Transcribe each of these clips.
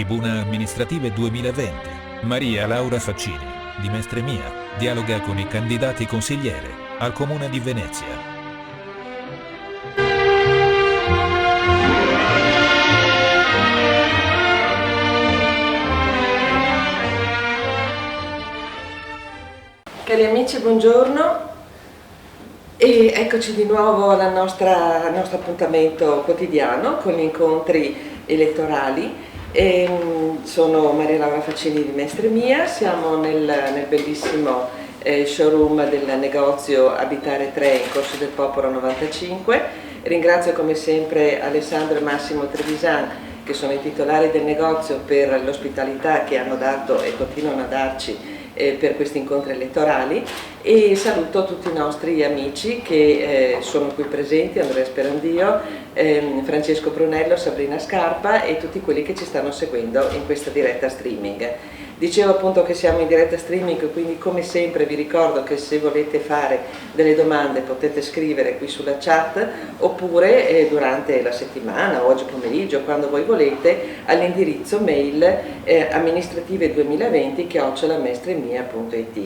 Tribuna Amministrative 2020. Maria Laura Faccini, di Mestre Mia, dialoga con i candidati consigliere al Comune di Venezia. Cari amici, buongiorno e eccoci di nuovo al nostro appuntamento quotidiano con gli incontri elettorali. Sono Maria Laura Faccini di Mestre Mia, siamo nel bellissimo showroom del negozio Abitare 3 in Corso del Popolo 95. Ringrazio come sempre Alessandro e Massimo Trevisan, che sono i titolari del negozio, per l'ospitalità che hanno dato e continuano a darci per questi incontri elettorali, e saluto tutti i nostri amici che sono qui presenti, Andrea Sperandio, Francesco Brunello, Sabrina Scarpa e tutti quelli che ci stanno seguendo in questa diretta streaming. Dicevo appunto che siamo in diretta streaming, quindi come sempre vi ricordo che se volete fare delle domande potete scrivere qui sulla chat, oppure durante la settimana, oggi pomeriggio, quando voi volete, all'indirizzo mail amministrative2020@mestremia.it.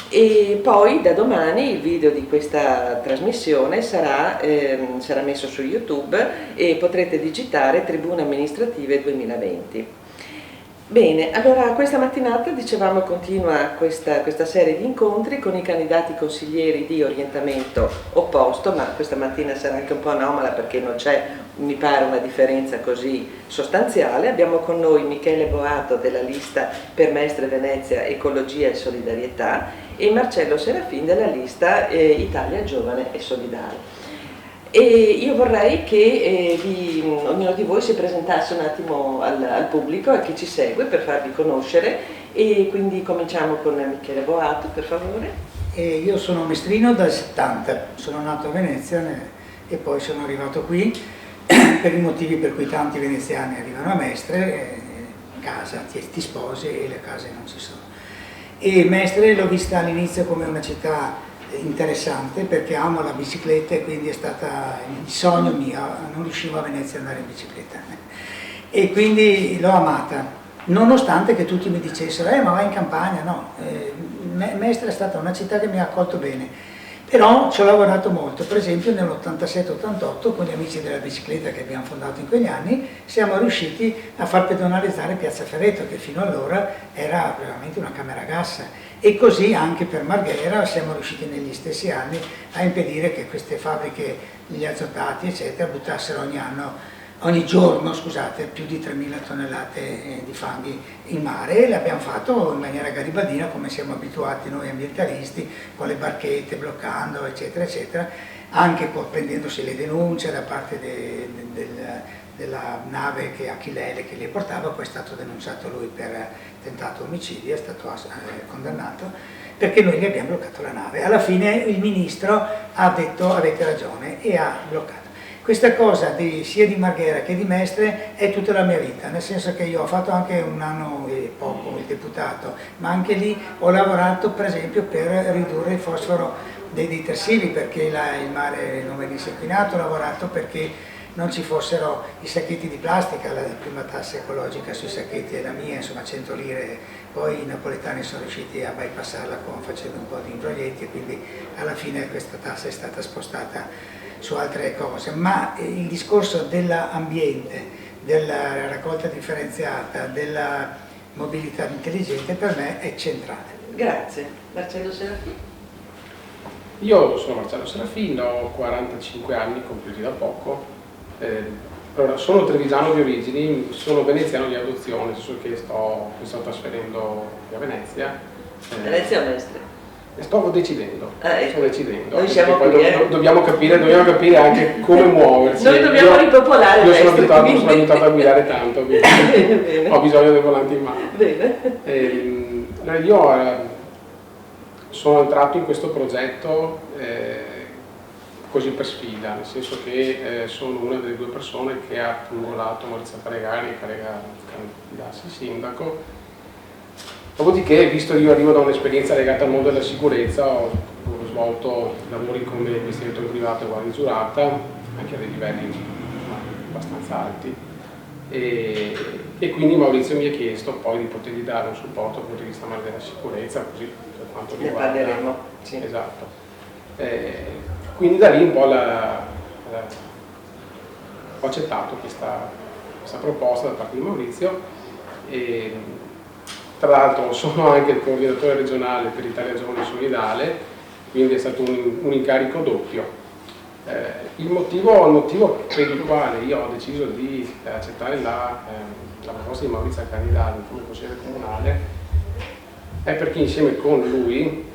E poi da domani il video di questa trasmissione sarà messo su YouTube e potrete digitare Tribuna Amministrative 2020. Bene, allora questa mattinata, dicevamo, continua questa serie di incontri con i candidati consiglieri di orientamento opposto, ma questa mattina sarà anche un po' anomala perché non c'è, mi pare, una differenza così sostanziale. Abbiamo con noi Michele Boato della lista per Mestre Venezia Ecologia e Solidarietà e Marcello Serafin della lista Italia Giovane e Solidale. E io vorrei che ognuno di voi si presentasse un attimo al pubblico, a chi ci segue, per farvi conoscere, e quindi cominciamo con Michele Boato, per favore. Io sono mestrino dal 70, sono nato a Venezia e poi sono arrivato qui per i motivi per cui tanti veneziani arrivano a Mestre, casa, ti sposi e le case non ci sono. E Mestre l'ho vista all'inizio come una città interessante perché amo la bicicletta e quindi è stata il sogno mio, non riuscivo a Venezia ad andare in bicicletta e quindi l'ho amata, nonostante che tutti mi dicessero ma vai in campagna, no, Mestre è stata una città che mi ha accolto bene, però ci ho lavorato molto. Per esempio nell'87-88 con gli amici della bicicletta che abbiamo fondato in quegli anni siamo riusciti a far pedonalizzare Piazza Ferretto, che fino allora era veramente una camera gas, e così anche per Marghera siamo riusciti negli stessi anni a impedire che queste fabbriche, gli azotati eccetera, buttassero ogni giorno più di 3.000 tonnellate di fanghi in mare, e l'abbiamo fatto in maniera garibaldina come siamo abituati noi ambientalisti, con le barchette, bloccando eccetera eccetera, anche prendendosi le denunce da parte della nave Achillele che li portava. Poi è stato denunciato lui per tentato omicidio, è stato condannato perché noi gli abbiamo bloccato la nave. Alla fine il ministro ha detto avete ragione e ha bloccato. Questa cosa sia di Marghera che di Mestre è tutta la mia vita, nel senso che io ho fatto anche un anno e poco il deputato, ma anche lì ho lavorato per esempio per ridurre il fosforo dei detersivi perché il mare non venisse inquinato, ho lavorato perché non ci fossero i sacchetti di plastica, la prima tassa ecologica sui sacchetti è la mia, insomma 100 lire, poi i napoletani sono riusciti a bypassarla facendo un po' di imbroglietti e quindi alla fine questa tassa è stata spostata su altre cose, ma il discorso dell'ambiente, della raccolta differenziata, della mobilità intelligente per me è centrale. Grazie. Marcello Serafin? Io sono Marcello Serafin, ho 45 anni compiuti da poco. Allora, sono trevigiano di origini, sono veneziano di adozione, nel senso che mi sto trasferendo a Venezia. Venezia o Mestre? Sto decidendo, Ecco. Noi siamo qui, poi dobbiamo capire anche come muoverci. Noi dobbiamo ripopolare Io Mestre, sono abituato a guidare tanto, bene. Ho bisogno del volante in mano. Bene. Io sono entrato in questo progetto così per sfida, nel senso che sono una delle due persone che ha pungolato Maurizio Paregari per candidarsi sindaco. Dopodiché, visto che io arrivo da un'esperienza legata al mondo della sicurezza, ho svolto lavori come investitore privato e guardia giurata, anche a dei livelli abbastanza alti, e quindi Maurizio mi ha chiesto poi di potergli dare un supporto dal punto di vista magari della sicurezza, così per quanto Ne riguarda... parleremo, sì. Esatto. Quindi da lì un po' ho accettato questa proposta da parte di Maurizio e tra l'altro sono anche il coordinatore regionale per Italia Giovane Solidale, quindi è stato un incarico doppio. Il motivo per il quale io ho deciso di accettare la proposta di Maurizio al candidato come consigliere comunale è perché insieme con lui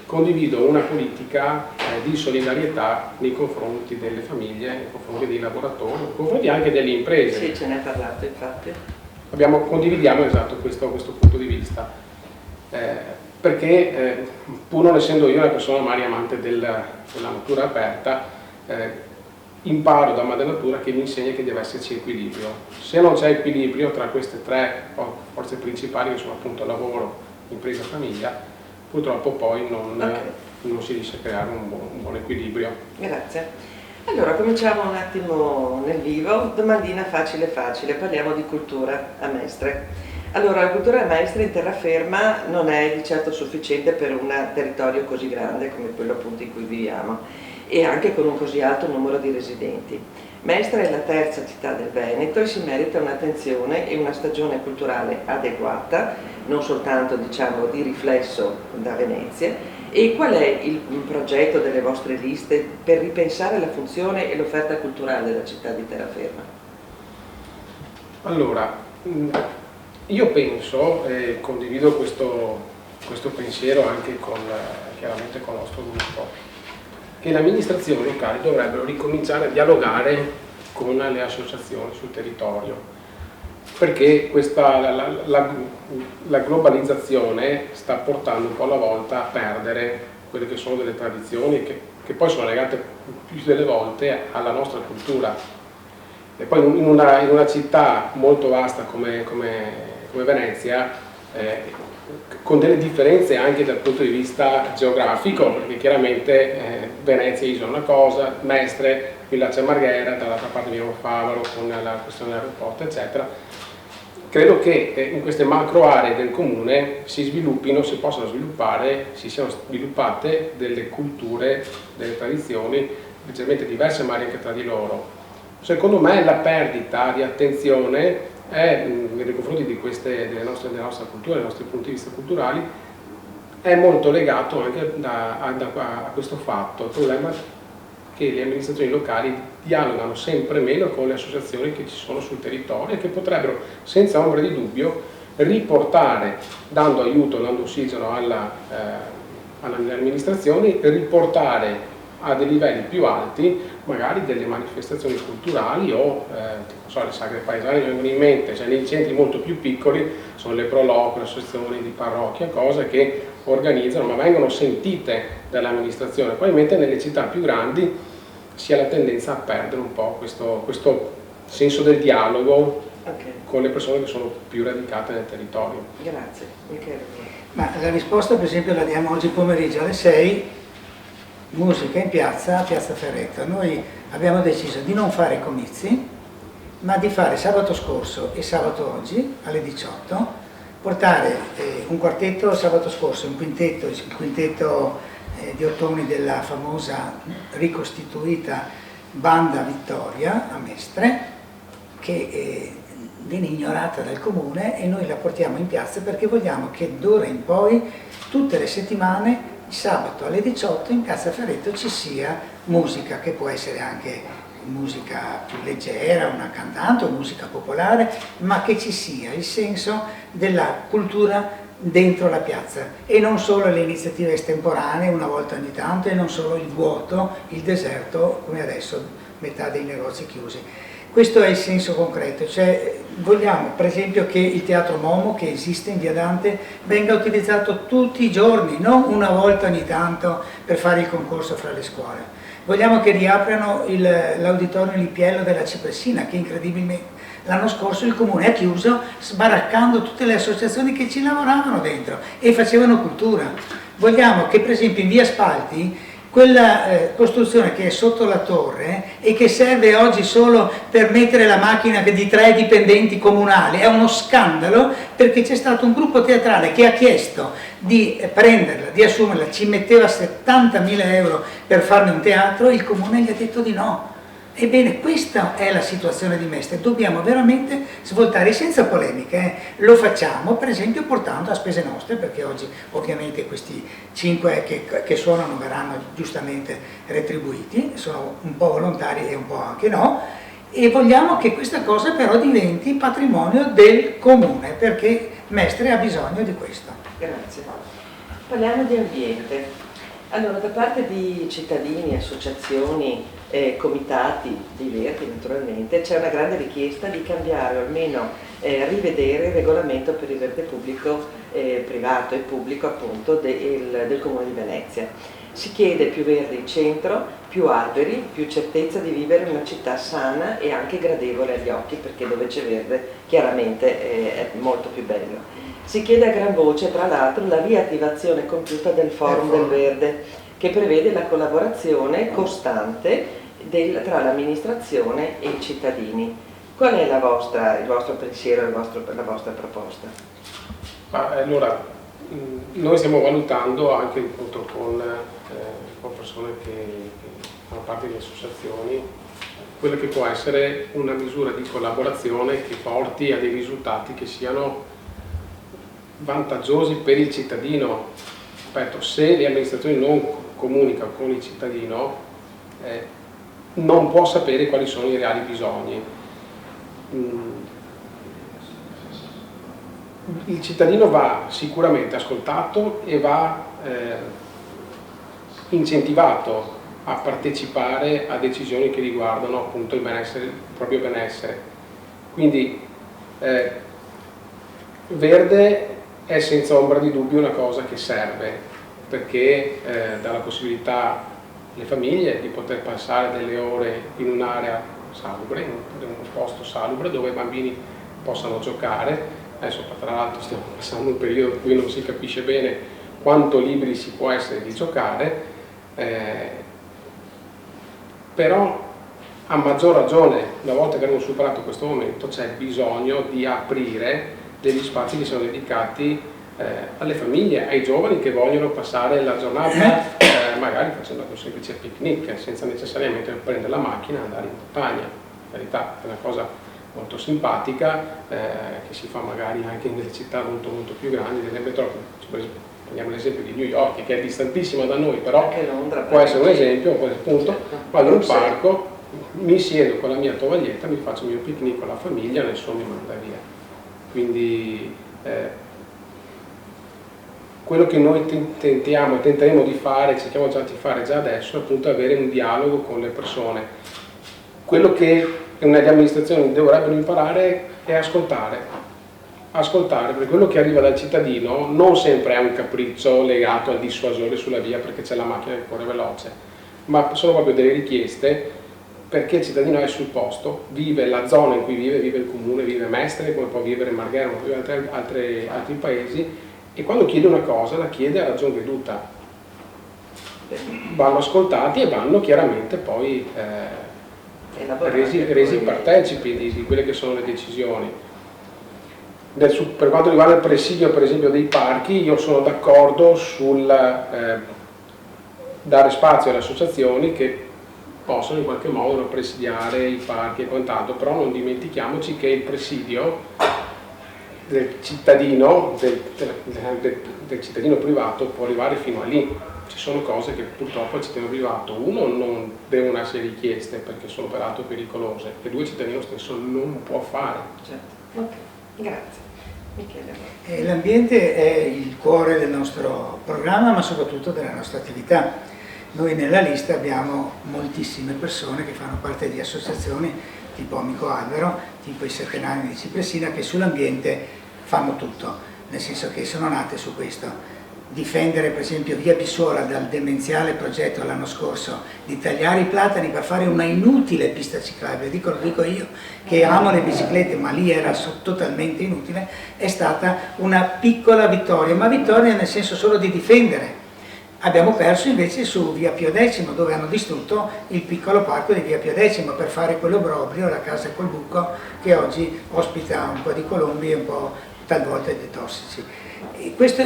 condivido una politica di solidarietà nei confronti delle famiglie, nei confronti dei lavoratori, nei confronti anche delle imprese. Sì, ce ne hai parlato infatti. Condividiamo esatto questo punto di vista, perché pur non essendo io una persona mai amante della natura aperta, imparo da madre natura che mi insegna che deve esserci equilibrio. Se non c'è equilibrio tra queste tre forze principali che sono appunto lavoro, impresa e famiglia, purtroppo poi non si riesce a creare un buon equilibrio. Grazie. Allora, cominciamo un attimo nel vivo, domandina facile facile, parliamo di cultura a Mestre. Allora, la cultura a Mestre in terraferma non è di certo sufficiente per un territorio così grande come quello appunto in cui viviamo e anche con un così alto numero di residenti. Mestre è la terza città del Veneto e si merita un'attenzione e una stagione culturale adeguata, non soltanto diciamo di riflesso da Venezia. E qual è il progetto delle vostre liste per ripensare la funzione e l'offerta culturale della città di terraferma? Allora, io penso, e condivido questo pensiero anche chiaramente con il nostro gruppo, che le amministrazioni locali dovrebbero ricominciare a dialogare con le associazioni sul territorio, perché la globalizzazione sta portando un po' alla volta a perdere quelle che sono delle tradizioni che poi sono legate più delle volte alla nostra cultura. E poi in una città molto vasta come Venezia, con delle differenze anche dal punto di vista geografico, perché chiaramente Venezia isola una cosa, Mestre, Villaccia Marghera, dall'altra parte abbiamo Favaro con la questione dell'aeroporto, eccetera. Credo che in queste macro aree del comune si possano sviluppare, si siano sviluppate delle culture, delle tradizioni leggermente diverse ma anche tra di loro. Secondo me la perdita di attenzione nei confronti della nostra cultura, dei nostri punti di vista culturali, è molto legato anche a questo fatto, il problema che le amministrazioni locali dialogano sempre meno con le associazioni che ci sono sul territorio e che potrebbero, senza ombra di dubbio, riportare, dando aiuto, dando ossigeno alle amministrazioni, riportare a dei livelli più alti magari delle manifestazioni culturali o le sagre paesane mi vengono in mente, cioè nei centri molto più piccoli sono le proloque, le associazioni di parrocchia, cose che organizzano ma vengono sentite dall'amministrazione. Probabilmente nelle città più grandi si ha la tendenza a perdere un po' questo senso del dialogo con le persone che sono più radicate nel territorio. Grazie, Michele. Ma la risposta per esempio la diamo oggi pomeriggio alle 6, musica in piazza, a Piazza Ferretta. Noi abbiamo deciso di non fare comizi, ma di fare sabato scorso e sabato oggi alle 18, portare un quartetto sabato scorso, il quintetto di ottoni della famosa ricostituita Banda Vittoria a Mestre, che viene ignorata dal comune e noi la portiamo in piazza perché vogliamo che d'ora in poi tutte le settimane il sabato alle 18 in Piazza Ferretto ci sia musica, che può essere anche musica più leggera, una cantante o musica popolare, ma che ci sia il senso della cultura dentro la piazza e non solo le iniziative estemporanee una volta ogni tanto e non solo il vuoto, il deserto come adesso, metà dei negozi chiusi. Questo è il senso concreto, cioè vogliamo per esempio che il Teatro Momo che esiste in Via Dante venga utilizzato tutti i giorni, non una volta ogni tanto per fare il concorso fra le scuole. Vogliamo che riaprano l'Auditorio Lipiello della Cipressina, che incredibilmente l'anno scorso il comune ha chiuso sbaraccando tutte le associazioni che ci lavoravano dentro e facevano cultura. Vogliamo che per esempio in Via Spalti quella costruzione che è sotto la torre e che serve oggi solo per mettere la macchina di 3 dipendenti comunali, è uno scandalo, perché c'è stato un gruppo teatrale che ha chiesto di prenderla, di assumerla, ci metteva 70.000 euro per farne un teatro, il comune gli ha detto di no. Ebbene, questa è la situazione di Mestre, dobbiamo veramente svoltare senza polemiche, lo facciamo per esempio portando a spese nostre, perché oggi ovviamente questi 5 che suonano verranno giustamente retribuiti, sono un po' volontari e un po' anche no, e vogliamo che questa cosa però diventi patrimonio del comune, perché Mestre ha bisogno di questo. Grazie. Parliamo di ambiente. Allora, da parte di cittadini, associazioni, comitati diversi naturalmente, c'è una grande richiesta di cambiare o almeno rivedere il regolamento per il verde pubblico, privato e pubblico appunto del Comune di Venezia. Si chiede più verde in centro, più alberi, più certezza di vivere in una città sana e anche gradevole agli occhi, perché dove c'è verde chiaramente è molto più bello. Si chiede a gran voce, tra l'altro, la riattivazione compiuta del Forum del Verde, che prevede la collaborazione costante tra l'amministrazione e i cittadini. Qual è il vostro pensiero, la vostra proposta? Allora, noi stiamo valutando anche appunto con persone che fanno parte di associazioni, quella che può essere una misura di collaborazione che porti a dei risultati che siano vantaggiosi per il cittadino. Ripeto, se le amministrazioni non comunicano con il cittadino, non può sapere quali sono i reali bisogni. Il cittadino va sicuramente ascoltato e va incentivato a partecipare a decisioni che riguardano appunto il proprio benessere. Quindi verde è senza ombra di dubbio una cosa che serve, perché dà la possibilità alle famiglie di poter passare delle ore in un'area salubre, in un posto salubre dove i bambini possano giocare. Adesso tra l'altro stiamo passando un periodo in cui non si capisce bene quanto liberi si può essere di giocare, però a maggior ragione, una volta che abbiamo superato questo momento, c'è bisogno di aprire degli spazi che sono dedicati alle famiglie, ai giovani che vogliono passare la giornata magari facendo un semplice picnic, senza necessariamente prendere la macchina e andare in montagna. In verità è una cosa molto simpatica che si fa magari anche in delle città molto molto più grandi, ad esempio prendiamo l'esempio di New York, che è distantissima da noi, però Londra, può essere un esempio, appunto, vado in un parco, mi siedo con la mia tovaglietta, mi faccio il mio picnic con la famiglia, nessuno mi manda via. Quindi quello che noi tenteremo di fare, cerchiamo già di fare già adesso, è appunto avere un dialogo con le persone. Quello che le amministrazioni dovrebbero imparare è ascoltare, perché quello che arriva dal cittadino non sempre è un capriccio legato al dissuasore sulla via perché c'è la macchina che corre veloce, ma sono proprio delle richieste perché il cittadino è sul posto, vive la zona in cui vive il comune, vive Mestre, come può vivere Marghera, come può vivere altri paesi, e quando chiede una cosa la chiede a ragion veduta. Vanno ascoltati e vanno chiaramente poi resi partecipi di quelle che sono le decisioni. Per quanto riguarda il presidio per esempio dei parchi, io sono d'accordo sul dare spazio alle associazioni che possono in qualche modo presidiare i parchi e quant'altro, però non dimentichiamoci che il presidio del cittadino, del cittadino privato può arrivare fino a lì. Ci sono cose che purtroppo il cittadino privato, uno, non devono essere richieste perché sono peraltro pericolose, e due, il cittadino stesso non può fare. Certo. Ok, grazie. Michele. L'ambiente è il cuore del nostro programma, ma soprattutto della nostra attività. Noi nella lista abbiamo moltissime persone che fanno parte di associazioni tipo Amico Albero, tipo i Settenani di Cipressina, che sull'ambiente fanno tutto, nel senso che sono nate su questo. Difendere per esempio via Bissuola dal demenziale progetto l'anno scorso di tagliare i platani per fare una inutile pista ciclabile, lo dico io che amo le biciclette ma lì era totalmente inutile, è stata una piccola vittoria, ma vittoria nel senso solo di difendere. Abbiamo perso invece su via Pio X, dove hanno distrutto il piccolo parco di via Pio X per fare quell'obbrobrio, la casa col buco, che oggi ospita un po' di colombi e un po' talvolta di tossici. E questo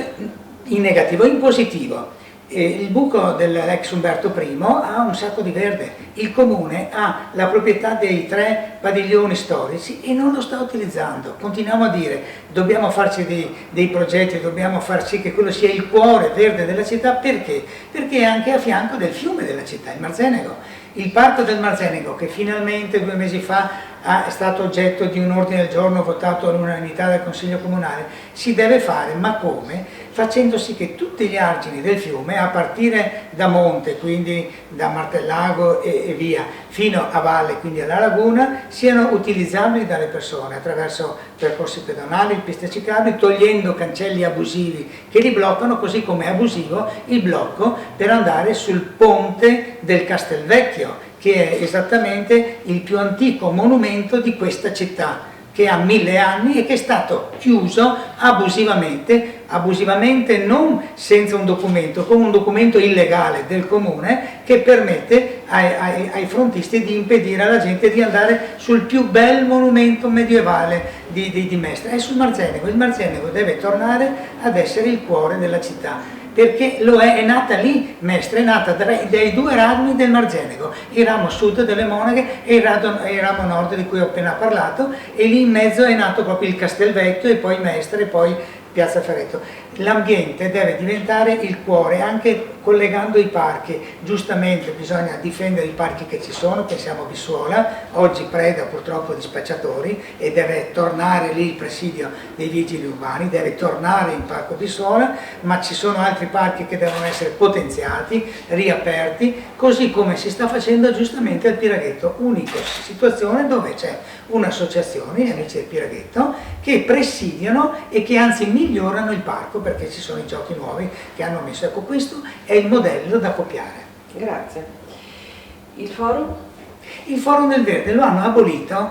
in negativo. In positivo, il buco dell'ex Umberto I ha un sacco di verde. Il comune ha la proprietà dei 3 padiglioni storici e non lo sta utilizzando. Continuiamo a dire, dobbiamo farci dei progetti, dobbiamo far sì che quello sia il cuore verde della città. Perché? Perché è anche a fianco del fiume della città, il Marzenego. Il parco del Marzenego, che finalmente 2 mesi fa è stato oggetto di un ordine del giorno votato all'unanimità dal Consiglio Comunale, si deve fare, ma come? Facendo sì che tutti gli argini del fiume, a partire da monte, quindi da Martellago e via, fino a valle, quindi alla laguna, siano utilizzabili dalle persone attraverso percorsi pedonali, piste ciclabili, togliendo cancelli abusivi che li bloccano, così come è abusivo il blocco per andare sul ponte del Castelvecchio, che è esattamente il più antico monumento di questa città, che ha 1000 anni e che è stato chiuso abusivamente non senza un documento, con un documento illegale del comune che permette ai frontisti di impedire alla gente di andare sul più bel monumento medievale di Mestre. È sul Marzenego. Il Marzenego deve tornare ad essere il cuore della città, perché lo è nata lì. Mestre è nata dai 2 rami del Marzenego, il ramo sud delle Monache e il ramo nord di cui ho appena parlato, e lì in mezzo è nato proprio il Castelvecchio e poi Mestre e poi Piazza Ferretto. L'ambiente deve diventare il cuore, anche collegando i parchi. Giustamente bisogna difendere i parchi che ci sono, pensiamo a Bissuola, oggi preda purtroppo di spacciatori, e deve tornare lì il presidio dei vigili urbani, deve tornare in Parco Bissuola, ma ci sono altri parchi che devono essere potenziati, riaperti, così come si sta facendo giustamente al Piraghetto, unica situazione dove c'è un'associazione, gli amici del Piraghetto, che presidiano e che anzi migliorano il parco, perché ci sono i giochi nuovi che hanno messo. Ecco, questo è il modello da copiare. Grazie. Il forum? Il forum del verde lo hanno abolito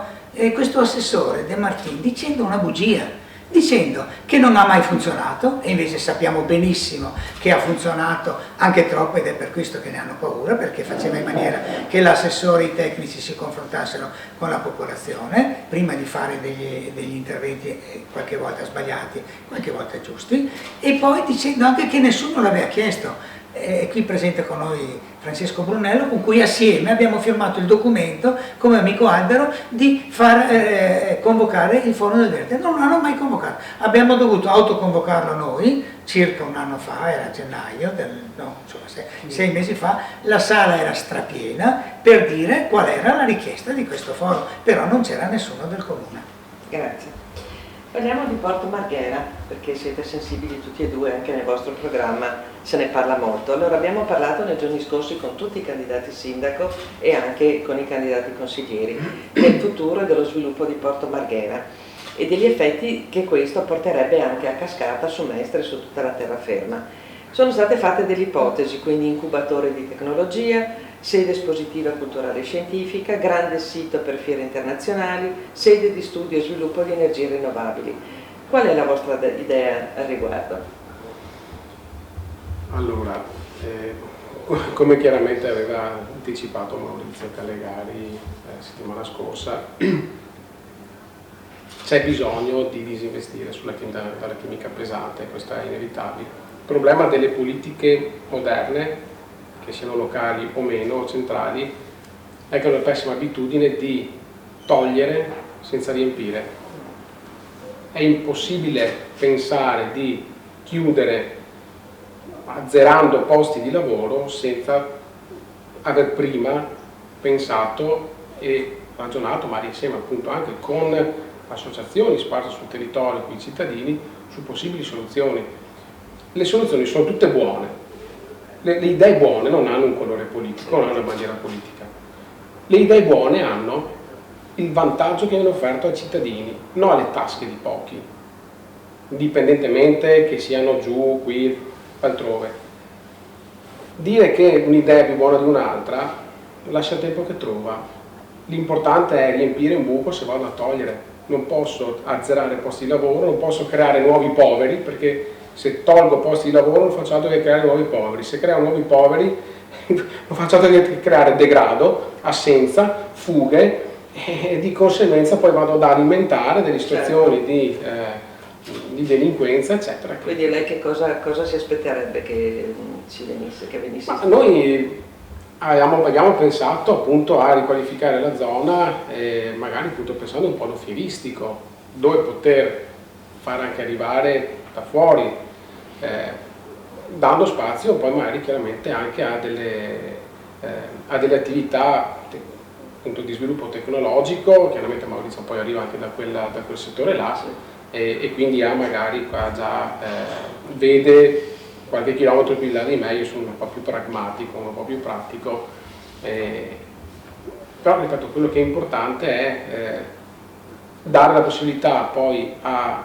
questo assessore De Martin dicendo una bugia, dicendo che non ha mai funzionato, e invece sappiamo benissimo che ha funzionato anche troppo, ed è per questo che ne hanno paura, perché faceva in maniera che l'assessore e i tecnici si confrontassero con la popolazione prima di fare degli interventi qualche volta sbagliati, qualche volta giusti, e poi dicendo anche che nessuno l'aveva chiesto. Qui presente con noi Francesco Brunello, con cui assieme abbiamo firmato il documento come amico albero di far convocare il Forum del Verde. Non l'hanno mai convocato, abbiamo dovuto autoconvocarlo noi circa un anno fa, era a gennaio, sei mesi fa. La sala era strapiena per dire qual era la richiesta di questo forum, però non c'era nessuno del comune. Grazie. Parliamo di Porto Marghera, perché siete sensibili tutti e due, anche nel vostro programma se ne parla molto. Allora, abbiamo parlato nei giorni scorsi con tutti i candidati sindaco e anche con i candidati consiglieri del futuro e dello sviluppo di Porto Marghera e degli effetti che questo porterebbe anche a cascata su Mestre e su tutta la terraferma. Sono state fatte delle ipotesi, quindi incubatore di tecnologia, sede espositiva culturale e scientifica, grande sito per fiere internazionali, sede di studio e sviluppo di energie rinnovabili. Qual è la vostra idea al riguardo? Allora, come chiaramente aveva anticipato Maurizio Callegari la settimana scorsa, c'è bisogno di disinvestire dalla chimica pesante, questo è inevitabile. Il problema delle politiche moderne, che siano locali o meno, centrali, è che è una pessima abitudine di togliere senza riempire. È impossibile pensare di chiudere azzerando posti di lavoro senza aver prima pensato e ragionato, ma insieme appunto anche con associazioni sparse sul territorio, con i cittadini, su possibili soluzioni. Le soluzioni sono tutte buone. Le idee buone non hanno un colore politico, non hanno una bandiera politica. Le idee buone hanno il vantaggio che viene offerto ai cittadini, non alle tasche di pochi, indipendentemente che siano giù, qui, altrove. Dire che un'idea è più buona di un'altra lascia il tempo che trova. L'importante è riempire un buco se vado a togliere. Non posso azzerare posti di lavoro, non posso creare nuovi poveri, perché Se tolgo posti di lavoro non faccio altro che creare nuovi poveri, se creo nuovi poveri non faccio altro che creare degrado, assenza, fughe, e di conseguenza poi vado ad alimentare delle situazioni di delinquenza, eccetera. Quindi lei che cosa si aspetterebbe che ci venisse? Che venisse? Ma noi abbiamo pensato appunto a riqualificare la zona, magari appunto pensando un po' fieristico, dove poter fare anche arrivare da fuori, dando spazio poi magari chiaramente anche a delle attività appunto di sviluppo tecnologico. Chiaramente Maurizio poi arriva anche da quel settore là, sì. E quindi magari qua già vede qualche chilometro più in là di me. Io sono un po' più pragmatico, un po' più pratico, però ripeto, quello che è importante è dare la possibilità poi a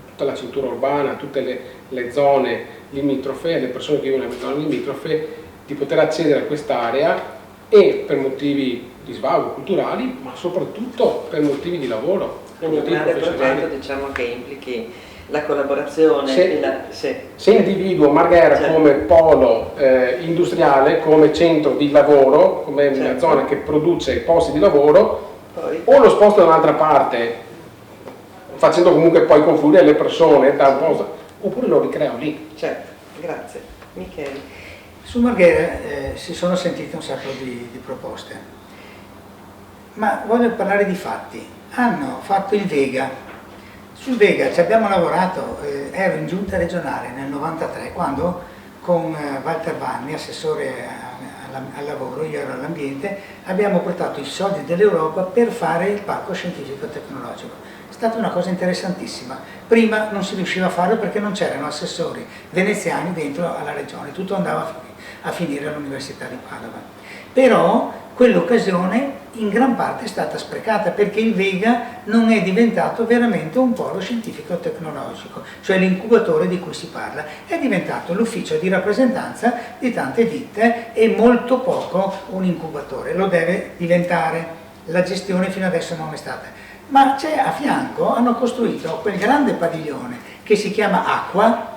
tutta la cintura urbana, a tutte le zone limitrofe, alle persone che vivono nelle zone limitrofe, di poter accedere a quest'area, e per motivi di svago culturali, ma soprattutto per motivi di lavoro. Quindi un grande progetto, diciamo, che implichi la collaborazione. Se individuo Marghera, certo, come polo industriale, come centro di lavoro, come, certo, una zona che produce posti di lavoro, poi o lo sposto da un'altra parte, facendo comunque poi confluire le persone da un posto, oppure lo ricreo lì. Certo, grazie. Michele. Su Marghera si sono sentite un sacco di proposte, ma voglio parlare di fatti. Hanno fatto il Vega. Sul Vega ci abbiamo lavorato, ero in giunta regionale nel 93, quando con Walter Vanni, assessore al lavoro, io ero all'ambiente, abbiamo portato i soldi dell'Europa per fare il parco scientifico tecnologico. È stata una cosa interessantissima. Prima non si riusciva a farlo perché non c'erano assessori veneziani dentro alla regione, tutto andava a finire all'Università di Padova. Però quell'occasione in gran parte è stata sprecata, perché il Vega non è diventato veramente un polo scientifico tecnologico, cioè l'incubatore di cui si parla, è diventato l'ufficio di rappresentanza di tante ditte e molto poco un incubatore. Lo deve diventare, la gestione fino adesso non è stata. Ma c'è a fianco, hanno costruito quel grande padiglione che si chiama Acqua,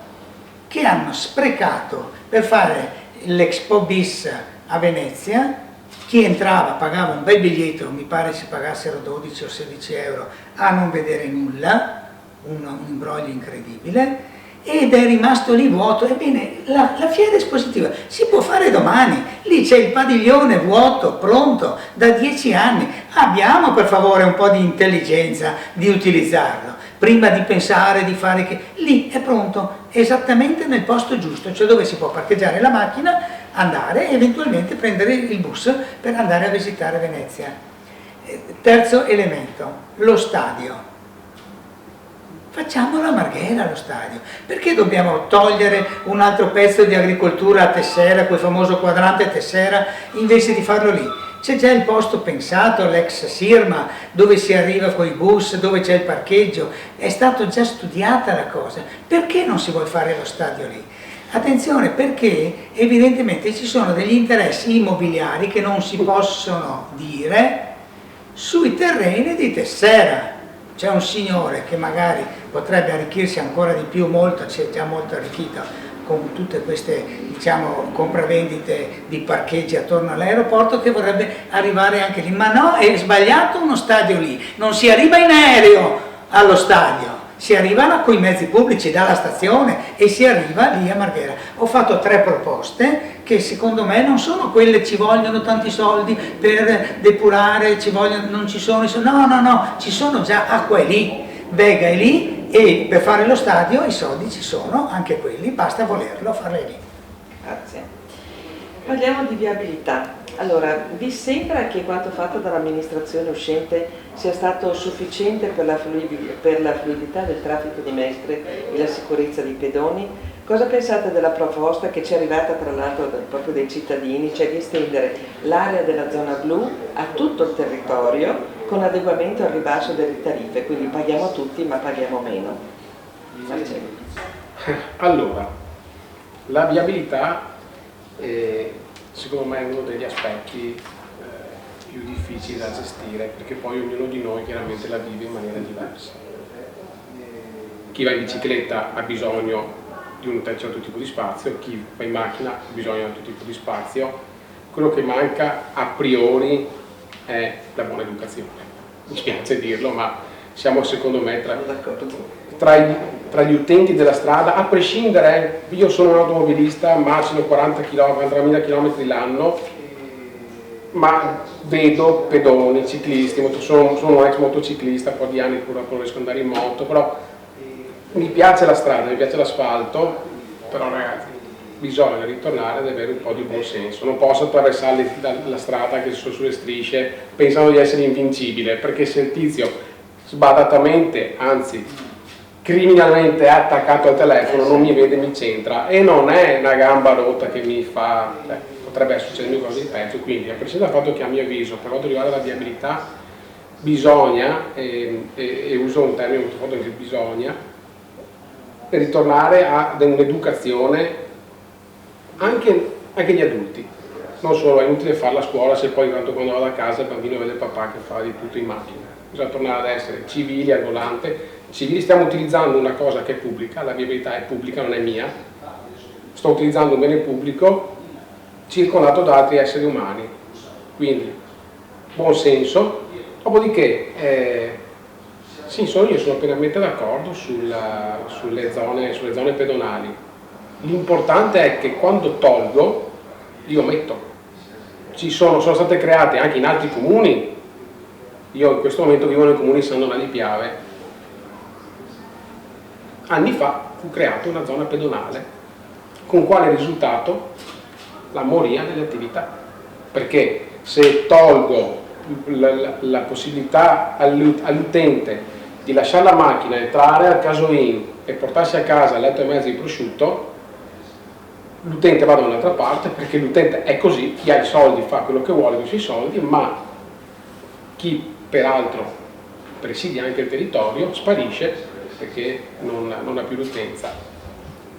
che hanno sprecato per fare l'Expo Bis a Venezia. Chi entrava pagava un bel biglietto, mi pare si pagassero 12 o 16 euro, a non vedere nulla, un imbroglio incredibile, ed è rimasto lì vuoto. Ebbene, la fiera espositiva si può fare domani, lì c'è il padiglione vuoto, pronto, da 10 anni. Abbiamo per favore un po' di intelligenza di utilizzarlo, prima di pensare di fare che... Lì è pronto, esattamente nel posto giusto, cioè dove si può parcheggiare la macchina, andare e eventualmente prendere il bus per andare a visitare Venezia. Terzo elemento, lo stadio. Facciamolo a Marghera lo stadio. Perché dobbiamo togliere un altro pezzo di agricoltura a Tessera, quel famoso quadrante Tessera, invece di farlo lì? C'è già il posto pensato, l'ex Sirma, dove si arriva con i bus, dove c'è il parcheggio, è stata già studiata la cosa. Perché non si vuole fare lo stadio lì? Attenzione, perché evidentemente ci sono degli interessi immobiliari che non si possono dire sui terreni di Tessera. C'è un signore che magari potrebbe arricchirsi ancora di più, molto, si è già molto arricchito con tutte queste, diciamo, compravendite di parcheggi attorno all'aeroporto, che vorrebbe arrivare anche lì. Ma no, è sbagliato uno stadio lì, non si arriva in aereo allo stadio, si arriva con i mezzi pubblici dalla stazione e si arriva lì a Marghera. Ho fatto 3 proposte che secondo me non sono quelle ci vogliono tanti soldi per depurare, non ci sono, no, ci sono già. Acqua è lì, Vega è lì, e per fare lo stadio i soldi ci sono, anche quelli, basta volerlo fare lì. Grazie. Parliamo di viabilità. Allora, vi sembra che quanto fatto dall'amministrazione uscente sia stato sufficiente per la fluidità del traffico di Mestre e la sicurezza dei pedoni? Cosa pensate della proposta che ci è arrivata tra l'altro proprio dai cittadini, cioè di estendere l'area della zona blu a tutto il territorio con adeguamento al ribasso delle tariffe, quindi paghiamo tutti ma paghiamo meno? Marcello. Allora, la viabilità secondo me è uno degli aspetti più difficili da gestire, perché poi ognuno di noi chiaramente la vive in maniera diversa. chi va in bicicletta ha bisogno di un certo tipo di spazio, chi va in macchina ha bisogno di un altro tipo di spazio. Quello che manca a priori è la buona educazione. Mi spiace dirlo, ma siamo secondo me tra gli utenti della strada, a prescindere, io sono un automobilista, macino 40.000 km l'anno, ma vedo pedoni, ciclisti, sono un ex motociclista, un po' di anni pure non riesco ad andare in moto, però mi piace la strada, mi piace l'asfalto, però ragazzi bisogna ritornare ad avere un po' di buon senso, non posso attraversare la strada che sono sulle strisce pensando di essere invincibile, perché se il tizio sbadatamente, anzi criminalmente è attaccato al telefono, non mi vede, mi centra, e non è una gamba rotta che mi fa, potrebbe succedermi qualcosa di peggio. Quindi a prescindere dal fatto che a mio avviso per quanto riguarda la viabilità bisogna, e uso un termine molto forte che bisogna, ritornare ad un'educazione anche agli adulti. Non solo, è inutile fare la scuola se poi tanto quando vado a casa il bambino vede il papà che fa di tutto in macchina. Bisogna tornare ad essere civili al volante. Civili, stiamo utilizzando una cosa che è pubblica, la viabilità è pubblica, non è mia, sto utilizzando un bene pubblico circondato da altri esseri umani, quindi buon senso. Dopodiché sì, io sono pienamente d'accordo sulle zone pedonali. L'importante è che quando tolgo io metto. Sono state create anche in altri comuni, io in questo momento vivo nel comune di San Donà di Piave. Anni fa fu creata una zona pedonale, con quale risultato? La moria delle attività, perché se tolgo la possibilità all'utente di lasciare la macchina, entrare al casoin e portarsi a casa il letto e mezzo di prosciutto, l'utente va da un'altra parte, perché l'utente è così, chi ha i soldi fa quello che vuole con i suoi soldi, ma chi peraltro presidia anche il territorio sparisce perché non ha più l'utenza.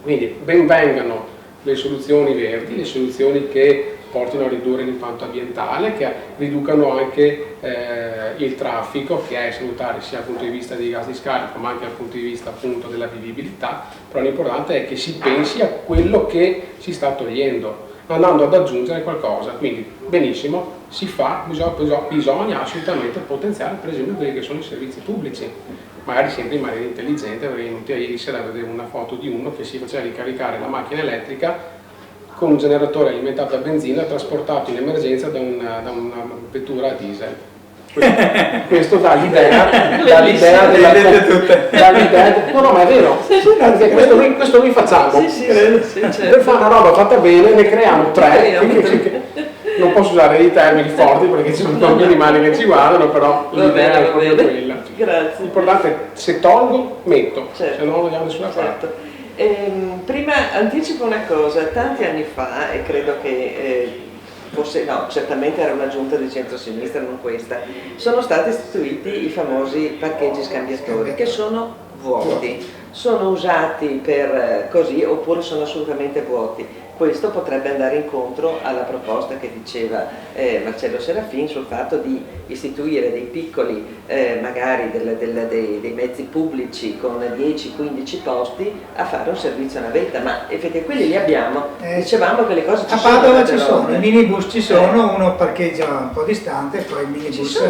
Quindi ben vengano le soluzioni verdi, le soluzioni che portino a ridurre l'impatto ambientale, che riducano anche il traffico, che è salutare sia dal punto di vista dei gas di scarico ma anche dal punto di vista appunto della vivibilità. Però l'importante è che si pensi a quello che si sta togliendo, andando ad aggiungere qualcosa. Quindi benissimo, si fa, bisogna assolutamente potenziare per esempio quelli che sono i servizi pubblici, magari sempre in maniera intelligente, perché ieri sera vedevo una foto di uno che si faceva ricaricare la macchina elettrica con un generatore alimentato a benzina trasportato in emergenza da una vettura a diesel. Questo dà l'idea no ma è vero, perché questo noi facciamo, per fare una roba fatta bene ne creiamo tre, non posso usare dei termini forti perché ci sono bambini mali che ci guardano, però l'idea è proprio quella. Grazie. L'importante è se tolgo metto, certo, se no non andiamo da nessuna parte. Prima anticipo una cosa, tanti anni fa, e credo che forse no, certamente era una giunta di centro-sinistra, non questa, sono stati istituiti i famosi parcheggi scambiatori, che sono vuoti, sono usati per così oppure sono assolutamente vuoti. Questo potrebbe andare incontro alla proposta che diceva Marcello Serafin sul fatto di istituire dei piccoli, magari dei mezzi pubblici con 10-15 posti a fare un servizio a navetta, ma effettivamente quelli li abbiamo, dicevamo che le cose ci sono. A Padova ci sono, i minibus ci sono, uno parcheggia un po' distante, poi il minibus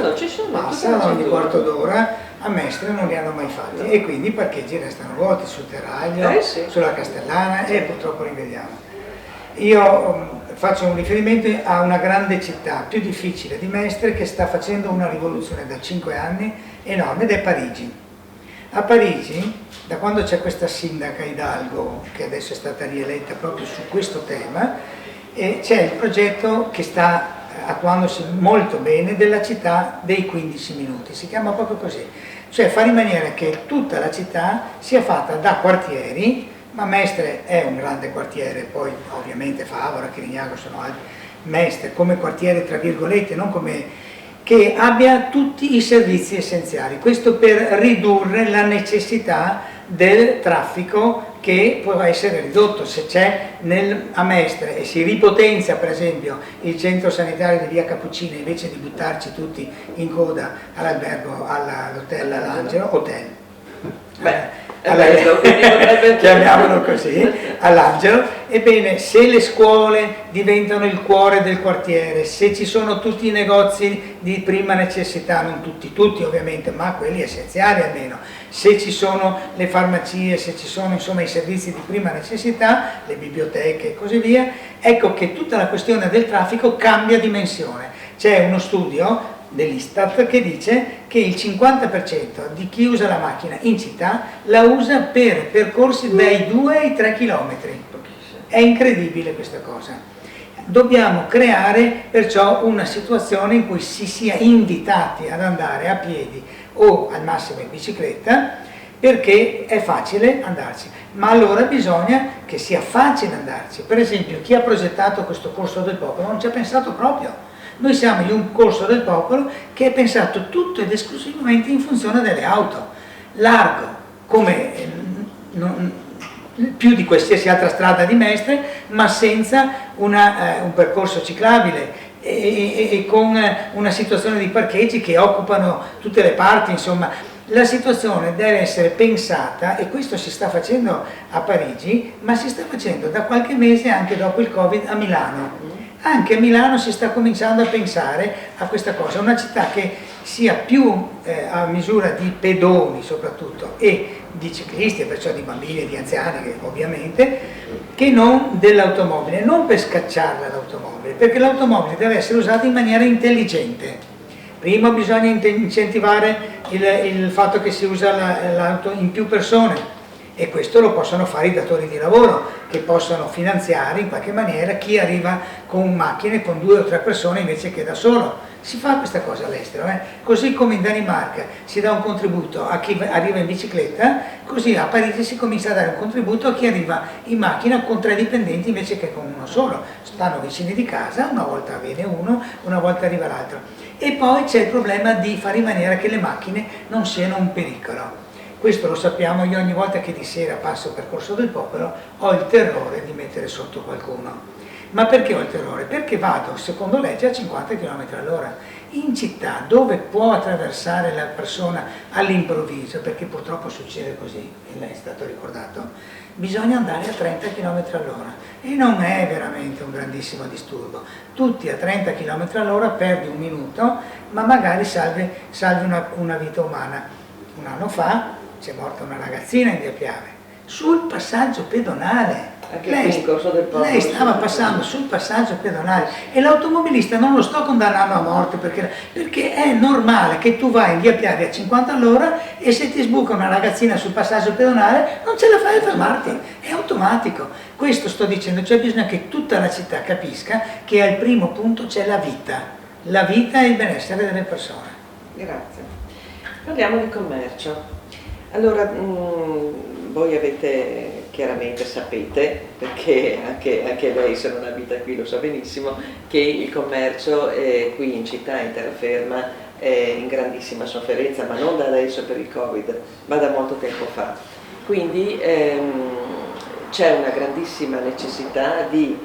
passa ogni quarto d'ora. A Mestre non li hanno mai fatti e quindi i parcheggi restano vuoti sul Terraglio, sulla Castellana e purtroppo li vediamo. Io faccio un riferimento a una grande città, più difficile di Mestre, che sta facendo una rivoluzione da 5 anni enorme, ed è Parigi. A Parigi, da quando c'è questa sindaca Hidalgo, che adesso è stata rieletta proprio su questo tema, c'è il progetto che sta attuandosi molto bene della città dei 15 minuti, si chiama proprio così, cioè fare in maniera che tutta la città sia fatta da quartieri, ma Mestre è un grande quartiere, poi ovviamente Favara, Chirignago sono altri, Mestre come quartiere tra virgolette, non come, che abbia tutti i servizi essenziali, questo per ridurre la necessità del traffico che può essere ridotto. Se c'è a Mestre e si ripotenzia per esempio il centro sanitario di via Cappuccina, invece di buttarci tutti in coda all'albergo, all'hotel L'Angelo, bello, quindi potrebbe... chiamiamolo così, all'angelo. Ebbene, se le scuole diventano il cuore del quartiere, se ci sono tutti i negozi di prima necessità, non tutti ovviamente, ma quelli essenziali almeno, se ci sono le farmacie, se ci sono insomma i servizi di prima necessità, le biblioteche e così via, ecco che tutta la questione del traffico cambia dimensione. C'è uno studio dell'Istat che dice che il 50% di chi usa la macchina in città la usa per percorsi dai 2 ai 3 km. È incredibile questa cosa. Dobbiamo creare perciò una situazione in cui si sia invitati ad andare a piedi o al massimo in bicicletta, perché è facile andarci, ma allora bisogna che sia facile andarci. Per esempio, chi ha progettato questo corso del popolo non ci ha pensato proprio. Noi siamo in un corso del popolo che è pensato tutto ed esclusivamente in funzione delle auto, largo, come più di qualsiasi altra strada di Mestre, ma senza un percorso ciclabile e con una situazione di parcheggi che occupano tutte le parti, insomma. La situazione deve essere pensata, e questo si sta facendo a Parigi, ma si sta facendo da qualche mese anche dopo il Covid a Milano. Anche a Milano si sta cominciando a pensare a questa cosa, una città che sia più a misura di pedoni soprattutto e di ciclisti, perciò di bambini e di anziani ovviamente, che non dell'automobile, non per scacciarla l'automobile, perché l'automobile deve essere usata in maniera intelligente. Prima bisogna incentivare il fatto che si usa l'auto in più persone, e questo lo possono fare i datori di lavoro, che possono finanziare in qualche maniera chi arriva con macchine con 2 o 3 persone invece che da solo. Si fa questa cosa all'estero, così come in Danimarca si dà un contributo a chi arriva in bicicletta, così a Parigi si comincia a dare un contributo a chi arriva in macchina con 3 dipendenti invece che con uno solo. Stanno vicini di casa, una volta viene uno, una volta arriva l'altro. E poi c'è il problema di fare in maniera che le macchine non siano un pericolo. Questo lo sappiamo, io ogni volta che di sera passo per Corso del Popolo ho il terrore di mettere sotto qualcuno. Ma perché ho il terrore? Perché vado, secondo legge, a 50 km all'ora. In città, dove può attraversare la persona all'improvviso, perché purtroppo succede così, e lei è stato ricordato, bisogna andare a 30 km all'ora. E non è veramente un grandissimo disturbo. Tutti a 30 km all'ora perdi un minuto, ma magari salvi una vita umana. Un anno fa c'è morta una ragazzina in via Piave, sul passaggio pedonale. Lei stava passando sul passaggio pedonale e l'automobilista non lo sto condannando a morte perché è normale che tu vai in via Piave a 50 all'ora e se ti sbuca una ragazzina sul passaggio pedonale non ce la fai a fermarti, è automatico. Questo sto dicendo, cioè bisogna che tutta la città capisca che al primo punto c'è la vita e il benessere delle persone. Grazie. Parliamo di commercio. Allora, voi avete, chiaramente sapete, perché anche lei se non abita qui lo sa benissimo, che il commercio qui in città, in terraferma, è in grandissima sofferenza, ma non da adesso per il Covid, ma da molto tempo fa. Quindi c'è una grandissima necessità di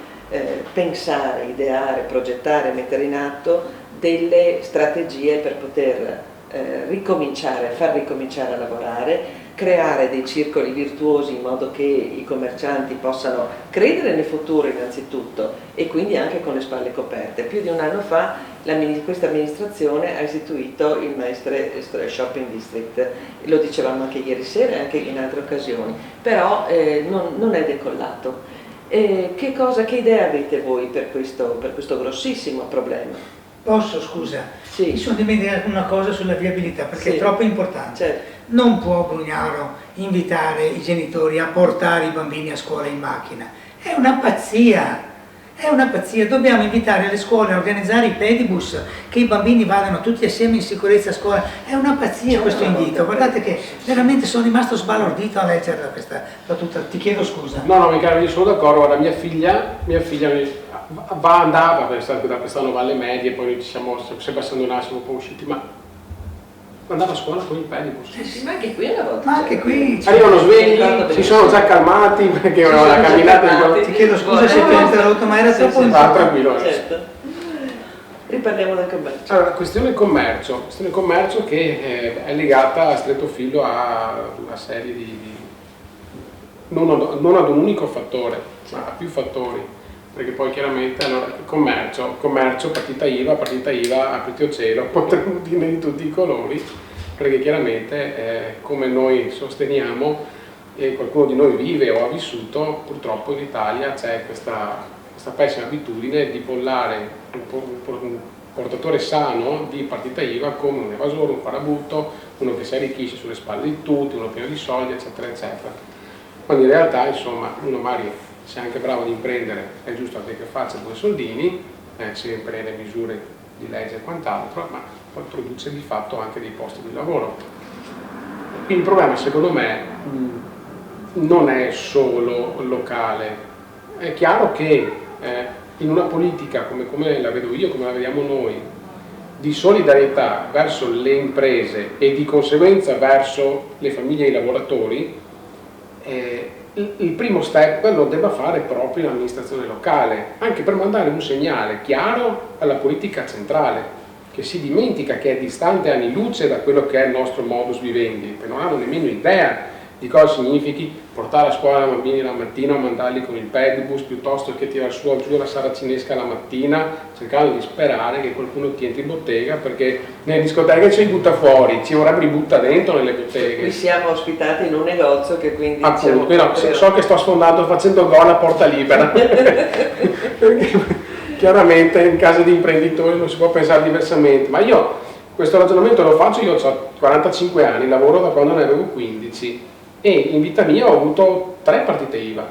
pensare, ideare, progettare, mettere in atto delle strategie per poter far ricominciare a lavorare, creare dei circoli virtuosi in modo che i commercianti possano credere nel futuro innanzitutto e quindi anche con le spalle coperte. Più di un anno fa questa amministrazione ha istituito il Mestre Shopping District, lo dicevamo anche ieri sera e anche in altre occasioni, però non è decollato. Che idea avete voi per questo grossissimo problema? Posso, scusa? Sì. Mi sono dimenticato una cosa sulla viabilità perché sì, è troppo importante. Certo. Non può Brugnaro invitare i genitori a portare i bambini a scuola in macchina. È una pazzia. Dobbiamo invitare le scuole a organizzare i pedibus, che i bambini vadano tutti assieme in sicurezza a scuola. È una pazzia questo invito. Guardate che veramente sono rimasto sbalordito a leggerla questa battuta. Ti chiedo scusa. No, mi caro, io sono d'accordo. Guarda, mia figlia andava, perché da quest'anno va alle medie, poi ci siamo sempre passando un attimo un po' usciti, ma andava a scuola con i pedibus. Sì, ma anche qui una volta. Ma anche qui arrivano svegli, si sono già calmati perché la camminata Ti chiedo scusa se ti ho interrotto, ma era troppo importante. Tranquillo. Certo. Riparliamo del commercio. Allora, questione commercio che è legata a stretto filo a una serie di non ad un unico fattore, ma a più fattori, perché poi chiaramente allora, commercio, partita IVA, aprite cielo, potremmo dire di tutti i colori, perché chiaramente come noi sosteniamo e qualcuno di noi vive o ha vissuto, purtroppo in Italia c'è questa pessima abitudine di bollare un portatore sano di partita IVA come un evasore, un farabutto, uno che si arricchisce sulle spalle di tutti, uno pieno di soldi, eccetera, eccetera. Quando in realtà, insomma, uno magari, se è anche bravo ad imprendere, è giusto anche che faccia due soldini, sempre nelle misure di legge e quant'altro, ma poi produce di fatto anche dei posti di lavoro. Il problema, secondo me, non è solo locale. È chiaro che in una politica come la vedo io, come la vediamo noi, di solidarietà verso le imprese e di conseguenza verso le famiglie e i lavoratori, il primo step lo debba fare proprio l'amministrazione locale, anche per mandare un segnale chiaro alla politica centrale, che si dimentica che è distante anni luce da quello che è il nostro modus vivendi, che non hanno nemmeno idea di cosa significhi portare a scuola i bambini la mattina o mandarli con il pedibus piuttosto che tirare su o giù la saracinesca la mattina cercando di sperare che qualcuno ti entri in bottega, perché nelle discoteche ci butta fuori, ci vorrebbe ributta dentro nelle botteghe. Qui siamo ospitati in un negozio che quindi appunto, però, so che sto sfondando facendo gol a porta libera. Chiaramente in casa di imprenditori non si può pensare diversamente, ma io questo ragionamento lo faccio, io ho 45 anni, lavoro da quando ne avevo 15 e in vita mia ho avuto 3 partite IVA.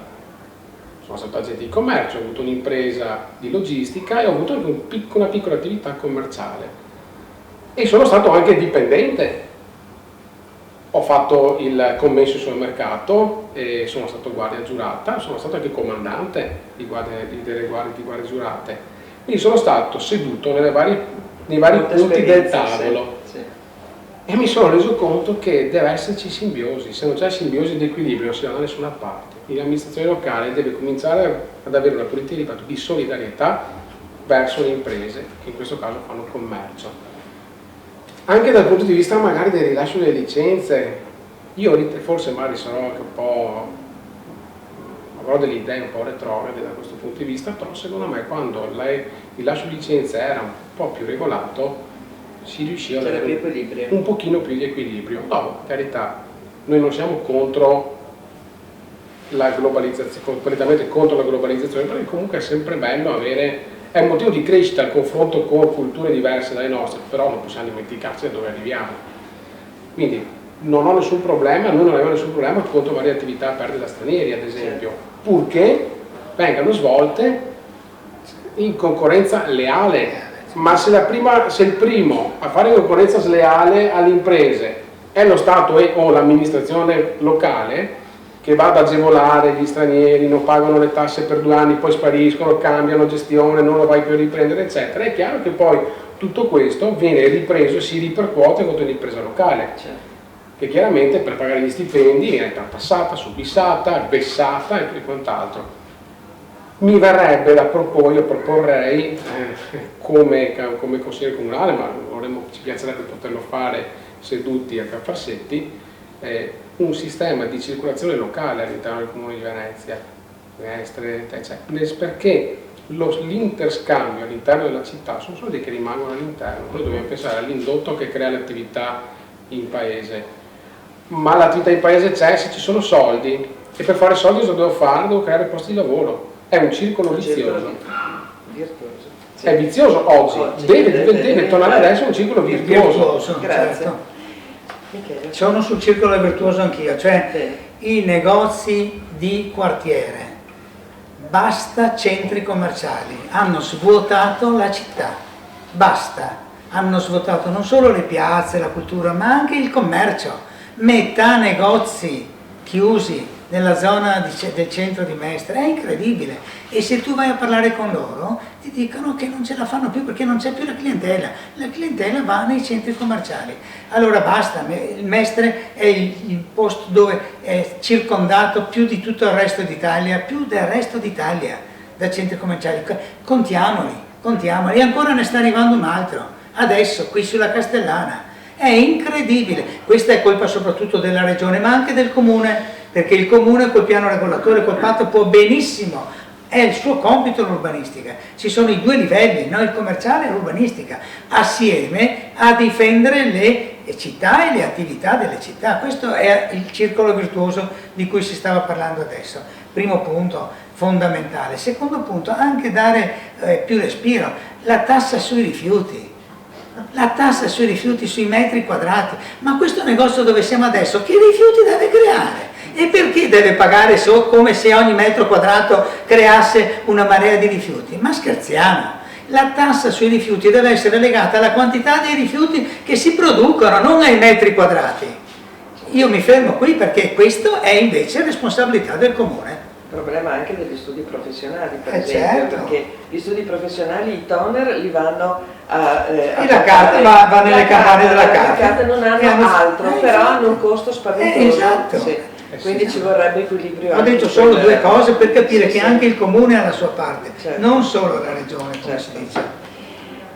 Sono stato agente di commercio, ho avuto un'impresa di logistica e ho avuto anche una piccola attività commerciale. E sono stato anche dipendente. Ho fatto il commesso sul mercato, e sono stato guardia giurata, sono stato anche comandante delle guardie giurate. Quindi sono stato seduto nei vari punti del tavolo. Sì. E mi sono reso conto che deve esserci simbiosi, se non c'è simbiosi ed equilibrio non si va da nessuna parte. L'amministrazione locale deve cominciare ad avere una politica di solidarietà verso le imprese, che in questo caso fanno commercio. Anche dal punto di vista magari del rilascio delle licenze, io forse magari sarò anche un po', avrò delle idee un po' retrograde da questo punto di vista, però secondo me quando il rilascio di licenze era un po' più regolato, si riusciva ad avere un pochino più di equilibrio. No, per carità, noi non siamo contro la globalizzazione, completamente contro la globalizzazione, perché comunque è sempre bello avere, è un motivo di crescita il confronto con culture diverse dalle nostre, però non possiamo dimenticarci da dove arriviamo. Quindi non ho nessun problema, noi non abbiamo nessun problema contro varie attività aperte da stranieri, ad esempio, purché vengano svolte in concorrenza leale. Ma se il primo a fare concorrenza sleale alle imprese è lo Stato o l'amministrazione locale, che va ad agevolare gli stranieri, non pagano le tasse per 2 anni, poi spariscono, cambiano gestione, non lo vai più a riprendere, eccetera, è chiaro che poi tutto questo viene ripreso e si ripercuote contro l'impresa locale, che chiaramente per pagare gli stipendi viene tartassata, subissata, vessata e quant'altro. Mi verrebbe da proporrei come consigliere comunale, ma ci piacerebbe poterlo fare seduti a Caffarsetti, un sistema di circolazione locale all'interno del Comune di Venezia, Mestre, perché l'interscambio all'interno della città sono soldi che rimangono all'interno. Noi dobbiamo pensare all'indotto che crea l'attività in paese, ma l'attività in paese c'è se ci sono soldi, e per fare soldi cosa devo fare? Devo creare posti di lavoro. È un circolo vizioso. Sì. È vizioso oggi, deve tornare adesso un circolo virtuoso. Grazie. Certo. Sono sul circolo virtuoso anch'io, cioè i negozi di quartiere, basta centri commerciali, hanno svuotato la città, basta, hanno svuotato non solo le piazze, la cultura, ma anche il commercio, metà negozi chiusi nella zona del centro di Mestre, è incredibile. E se tu vai a parlare con loro ti dicono che non ce la fanno più perché non c'è più la clientela va nei centri commerciali. Allora basta, il Mestre è il posto dove è circondato più di tutto il resto d'Italia, più del resto d'Italia da centri commerciali. Contiamoli, e ancora ne sta arrivando un altro, adesso qui sulla Castellana. È incredibile, questa è colpa soprattutto della regione ma anche del comune perché il comune col piano regolatore, col patto può benissimo, è il suo compito l'urbanistica, ci sono i due livelli, no? Il commerciale e l'urbanistica, assieme a difendere le città e le attività delle città. Questo è il circolo virtuoso di cui si stava parlando adesso. Primo punto fondamentale. Secondo punto, anche dare più respiro, la tassa sui rifiuti. La tassa sui rifiuti, sui metri quadrati. Ma questo negozio dove siamo adesso, che rifiuti deve creare? E perché deve pagare come se ogni metro quadrato creasse una marea di rifiuti? Ma scherziamo! La tassa sui rifiuti deve essere legata alla quantità dei rifiuti che si producono, non ai metri quadrati. Io mi fermo qui perché questo è invece responsabilità del comune. Il problema anche degli studi professionali, per esempio, certo. Perché gli studi professionali, i toner li vanno a... e la carta va nelle campane della carta. Non hanno altro, però hanno un costo spaventoso. Esatto. Sì. Quindi ci vorrebbe equilibrio. Ho detto solo due cose per capire sì, che anche il comune ha la sua parte, certo. non solo la regione, come Certo. si dice.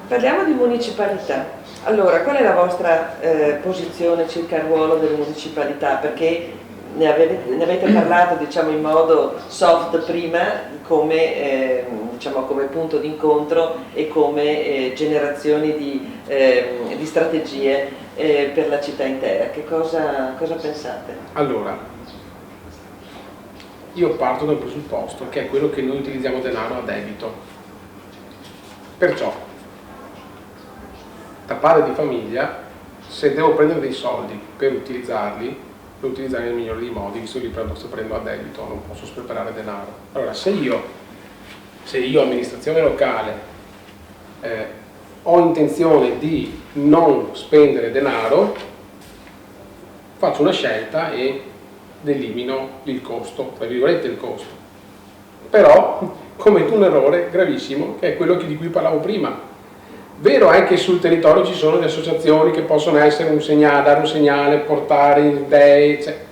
Parliamo di municipalità. Allora, qual è la vostra posizione circa il ruolo delle municipalità? Perché ne avete parlato, diciamo, in modo soft prima, come, diciamo, come punto d'incontro e come generazioni di strategie per la città intera. Che cosa pensate? Allora, io parto dal presupposto che è quello che noi utilizziamo denaro a debito. Perciò, da padre di famiglia, se devo prendere dei soldi per utilizzarli, lo utilizzare nel migliore dei modi, visto che li sto prendendo a debito, non posso sperperare denaro. Allora, se io amministrazione locale ho intenzione di non spendere denaro, faccio una scelta e elimino il costo, tra virgolette il costo. Però commetto un errore gravissimo, che è quello di cui parlavo prima. Vero è che sul territorio ci sono le associazioni che possono essere un segnale, dare un segnale, portare idee,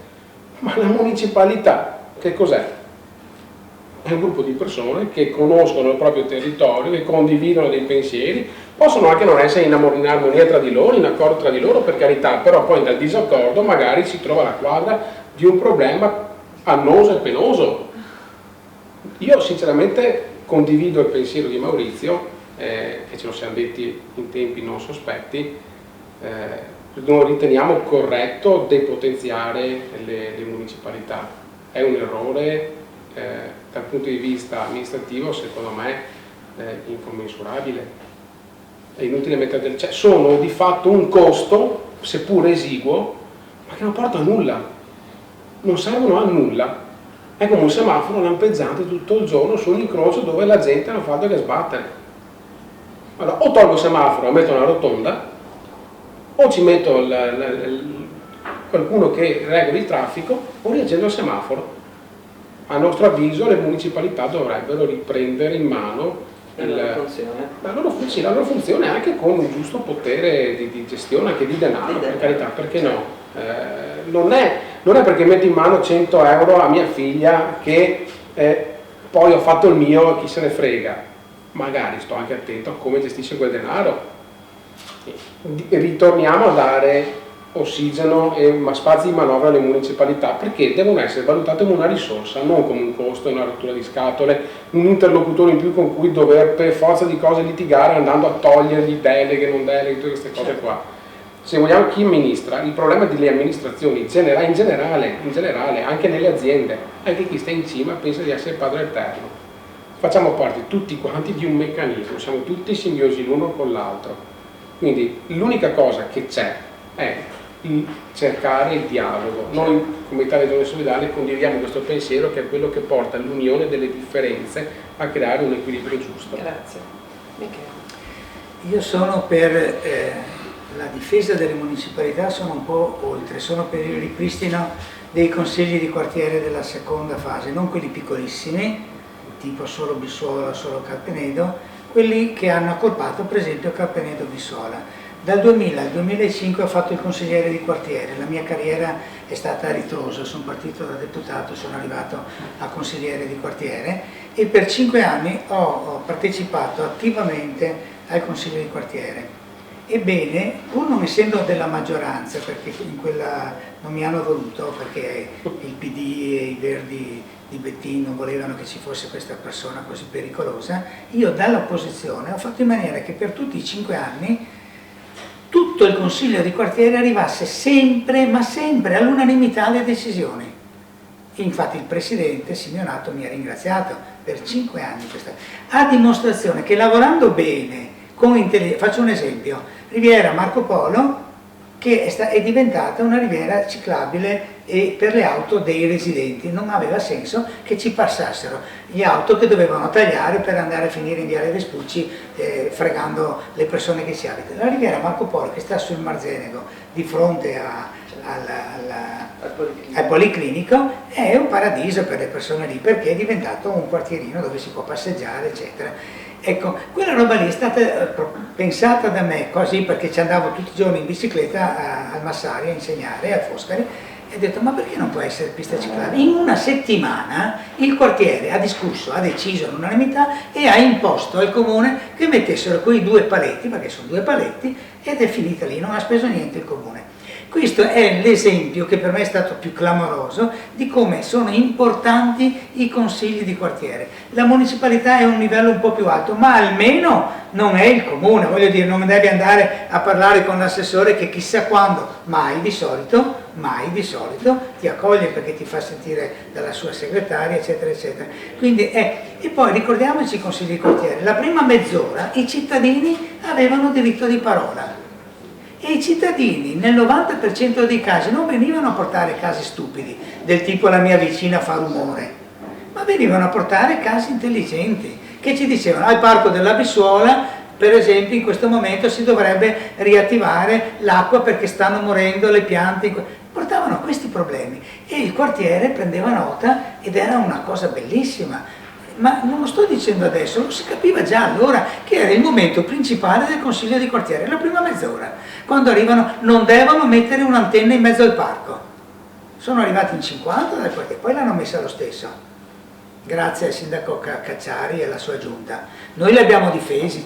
ma la municipalità che cos'è? È un gruppo di persone che conoscono il proprio territorio, che condividono dei pensieri, possono anche non essere in armonia tra di loro, in accordo tra di loro, per carità, però poi dal disaccordo magari si trova la quadra di un problema annoso e penoso. Io sinceramente condivido il pensiero di Maurizio, che ce lo siamo detti in tempi non sospetti, non riteniamo corretto depotenziare le municipalità. È un errore dal punto di vista amministrativo, secondo me, incommensurabile. È inutile mettere, sono di fatto un costo, seppur esiguo, ma che non porta a nulla, non servono a nulla. È come un semaforo lampeggiante tutto il giorno su un incrocio dove la gente non fa altro che sbattere. Allora, o tolgo il semaforo e metto una rotonda, o ci metto qualcuno che regoli il traffico, o riaccendo il semaforo. A nostro avviso le municipalità dovrebbero riprendere in mano la loro funzione anche con un giusto potere di gestione, anche di denaro, per carità, perché no? Non è perché metto in mano 100 euro a mia figlia che poi ho fatto il mio e chi se ne frega. Magari sto anche attento a come gestisce quel denaro. Ritorniamo a dare ossigeno e spazi di manovra alle municipalità, perché devono essere valutate come una risorsa, non come un costo, una rottura di scatole, un interlocutore in più con cui dover per forza di cose litigare andando a togliergli deleghe, non deleghe, tutte queste cose qua. Se vogliamo, chi amministra, il problema delle amministrazioni in generale, anche nelle aziende, è che chi sta in cima pensa di essere padre eterno. Facciamo parte tutti quanti di un meccanismo, siamo tutti simbiosi l'uno con l'altro. Quindi l'unica cosa che c'è è cercare il dialogo. Noi come Italia Giovane Solidale condividiamo questo pensiero, che è quello che porta l'unione delle differenze a creare un equilibrio giusto. Grazie. Michele. Io sono per la difesa delle municipalità, sono un po' oltre, sono per il ripristino dei consigli di quartiere della seconda fase, non quelli piccolissimi, tipo solo Bissuola, solo Carpenedo, quelli che hanno accorpato per esempio Carpenedo Bissuola. Dal 2000 al 2005 ho fatto il consigliere di quartiere, la mia carriera è stata a ritroso, sono partito da deputato, sono arrivato a consigliere di quartiere e per 5 anni ho partecipato attivamente al consiglio di quartiere Ebbene, pur non essendo della maggioranza, perché in quella non mi hanno voluto, perché il PD e i Verdi di Bettino volevano che ci fosse questa persona così pericolosa, io dall'opposizione ho fatto in maniera che per tutti i 5 anni tutto il consiglio di quartiere arrivasse sempre, ma sempre, all'unanimità alle decisioni. Infatti il presidente Simeonato mi ha ringraziato per 5 anni, a dimostrazione che lavorando bene, con intelligenza, faccio un esempio, Riviera Marco Polo, che è diventata una riviera ciclabile e per le auto dei residenti. Non aveva senso che ci passassero gli auto che dovevano tagliare per andare a finire in Viale Vespucci fregando le persone che ci abitano. La riviera Marco Polo, che sta sul Marzenego di fronte al Policlinico, è un paradiso per le persone lì, perché è diventato un quartierino dove si può passeggiare, eccetera. Ecco, quella roba lì è stata pensata da me così, perché ci andavo tutti i giorni in bicicletta al Massari a insegnare, al Foscari, e ho detto: ma perché non può essere pista ciclabile? In una settimana il quartiere ha discusso, ha deciso all'unanimità e ha imposto al comune che mettessero quei 2 paletti, perché sono 2 paletti, ed è finita lì, non ha speso niente il comune. Questo è l'esempio che per me è stato più clamoroso di come sono importanti i consigli di quartiere. La municipalità è un livello un po' più alto, ma almeno non è il comune, voglio dire, non deve andare a parlare con l'assessore che chissà quando, mai di solito ti accoglie perché ti fa sentire dalla sua segretaria, eccetera, eccetera. Quindi e poi ricordiamoci i consigli di quartiere, la prima mezz'ora i cittadini avevano diritto di parola. E i cittadini nel 90% dei casi non venivano a portare casi stupidi, del tipo la mia vicina fa rumore, ma venivano a portare casi intelligenti, che ci dicevano: al parco della Bissuola, per esempio, in questo momento si dovrebbe riattivare l'acqua perché stanno morendo le piante. Portavano questi problemi e il quartiere prendeva nota ed era una cosa bellissima. Ma non lo sto dicendo adesso, lo si capiva già allora che era il momento principale del consiglio di quartiere, la prima mezz'ora. Quando arrivano non devono mettere un'antenna in mezzo al parco. Sono arrivati in 50 dal quartiere, poi l'hanno messa lo stesso, grazie al sindaco Cacciari e alla sua giunta. Noi li abbiamo difesi,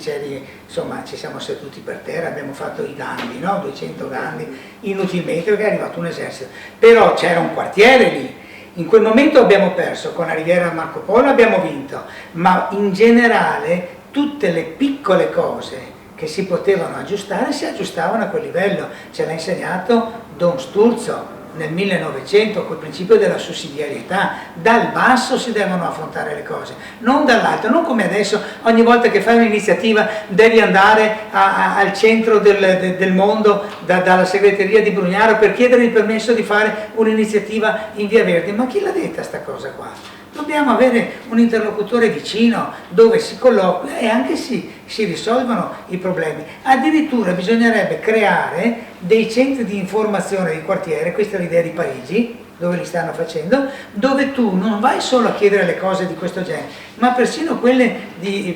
insomma ci siamo seduti per terra, abbiamo fatto i gandi, no? 200 gandi, inutilmente, perché è arrivato un esercito. Però c'era un quartiere lì. In quel momento abbiamo perso, con la riviera Marco Polo abbiamo vinto, ma in generale tutte le piccole cose che si potevano aggiustare si aggiustavano a quel livello. Ce l'ha insegnato Don Sturzo nel 1900 col principio della sussidiarietà. Dal basso si devono affrontare le cose, non dall'alto, non come adesso ogni volta che fai un'iniziativa devi andare al centro del mondo dalla segreteria di Brugnaro per chiedere il permesso di fare un'iniziativa in Via Verdi. Ma chi l'ha detta sta cosa qua? Dobbiamo avere un interlocutore vicino dove si colloquia e anche si risolvono i problemi. Addirittura bisognerebbe creare dei centri di informazione di quartiere, questa è l'idea di Parigi, dove li stanno facendo, dove tu non vai solo a chiedere le cose di questo genere, ma persino quelle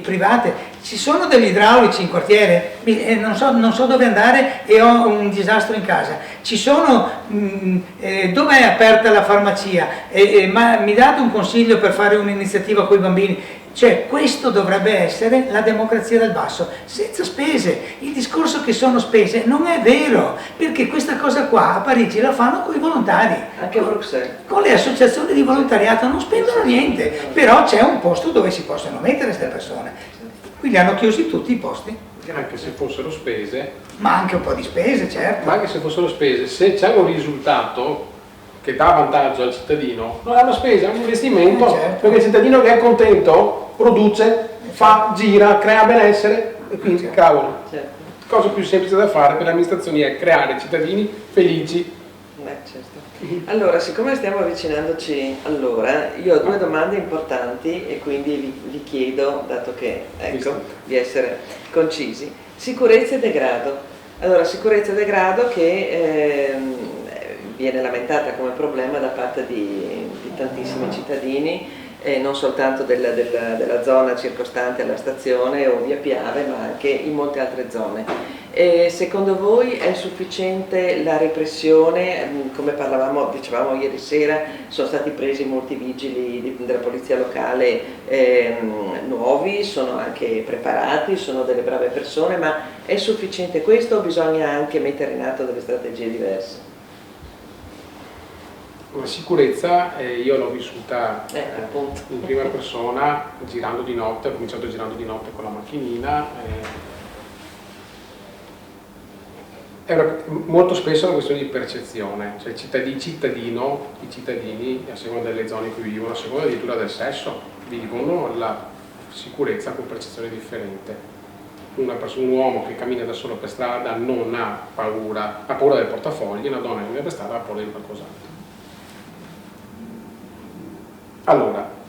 private. Ci sono degli idraulici in quartiere, non so dove andare e ho un disastro in casa. Ci sono, dove è aperta la farmacia? Ma mi date un consiglio per fare un'iniziativa con i bambini? Cioè, questo dovrebbe essere la democrazia dal basso, senza spese. Il discorso che sono spese non è vero, perché questa cosa qua a Parigi la fanno con i volontari. Anche a Bruxelles. Con le associazioni di volontariato non spendono niente, però c'è un posto dove si possono mettere queste persone. Quindi hanno chiusi tutti i posti. Anche se fossero spese. Ma anche un po' di spese, certo. Ma anche se fossero spese, se c'è un risultato che dà vantaggio al cittadino, non è una spesa, è un investimento, certo. Perché il cittadino che è contento produce, fa, gira, crea benessere e quindi certo. cavolo. Certo. La cosa più semplice da fare per le amministrazioni è creare cittadini felici. Certo. Allora, siccome stiamo avvicinandoci all'ora, io ho 2 domande importanti e quindi vi chiedo, dato che di essere concisi. Sicurezza e degrado. Allora, sicurezza e degrado che viene lamentata come problema da parte di tantissimi cittadini, non soltanto della zona circostante alla stazione o via Piave, ma anche in molte altre zone. Secondo voi è sufficiente la repressione? Come dicevamo ieri sera, sono stati presi molti vigili della polizia locale nuovi, sono anche preparati, sono delle brave persone, ma è sufficiente questo o bisogna anche mettere in atto delle strategie diverse? La sicurezza io l'ho vissuta appunto. in prima persona, girando di notte, ho cominciato girando di notte con la macchinina. Molto spesso è una questione di percezione, cioè i cittadini, a seconda delle zone in cui vivono, a seconda addirittura del sesso, vivono la sicurezza con percezione differente. Un uomo che cammina da solo per strada non ha paura del portafogli, una donna che cammina per strada ha paura di qualcos'altro. Allora,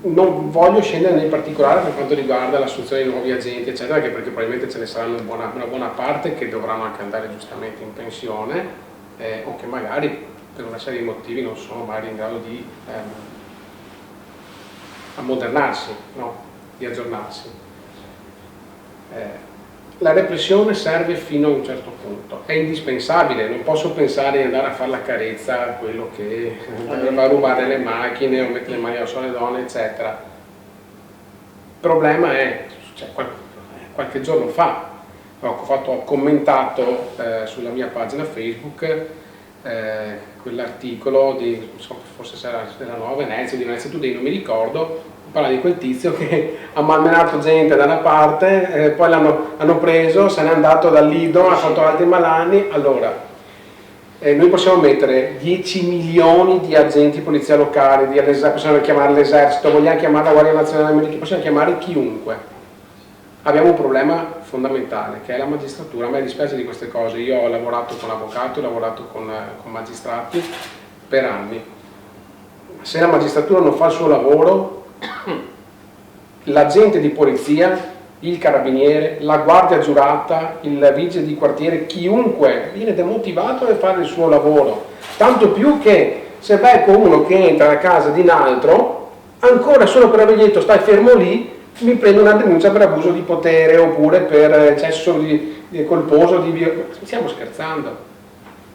non voglio scendere nel particolare per quanto riguarda l'assunzione di nuovi agenti, eccetera, anche perché probabilmente ce ne saranno una buona parte che dovranno anche andare giustamente in pensione o che magari per una serie di motivi non sono magari in grado di ammodernarsi, no? Di aggiornarsi. La repressione serve fino a un certo punto, è indispensabile, non posso pensare di andare a fare la carezza a quello che va a rubare le macchine o mettere le mani addosso alle donne, eccetera. Il problema è, cioè, qualche giorno fa ho commentato sulla mia pagina Facebook quell'articolo di, forse era della Nuova Venezia o di Venezia Today, non mi ricordo, parla di quel tizio che ha malmenato gente da una parte, poi l'hanno preso, se n'è andato dal Lido, ha fatto altri malanni. Allora, noi possiamo mettere 10 milioni di agenti di polizia locale, possiamo chiamare l'esercito, vogliamo chiamare la Guardia Nazionale Americana, possiamo chiamare chiunque. Abbiamo un problema fondamentale che è la magistratura. A me dispiace di queste cose, io ho lavorato con avvocati, ho lavorato con magistrati per anni. Se la magistratura non fa il suo lavoro, l'agente di polizia, il carabiniere, la guardia giurata, il vigile di quartiere, chiunque viene demotivato a fare il suo lavoro, tanto più che se becco uno che entra a casa di un altro, ancora solo per avergli detto stai fermo lì, mi prendo una denuncia per abuso di potere oppure per eccesso colposo di stiamo scherzando.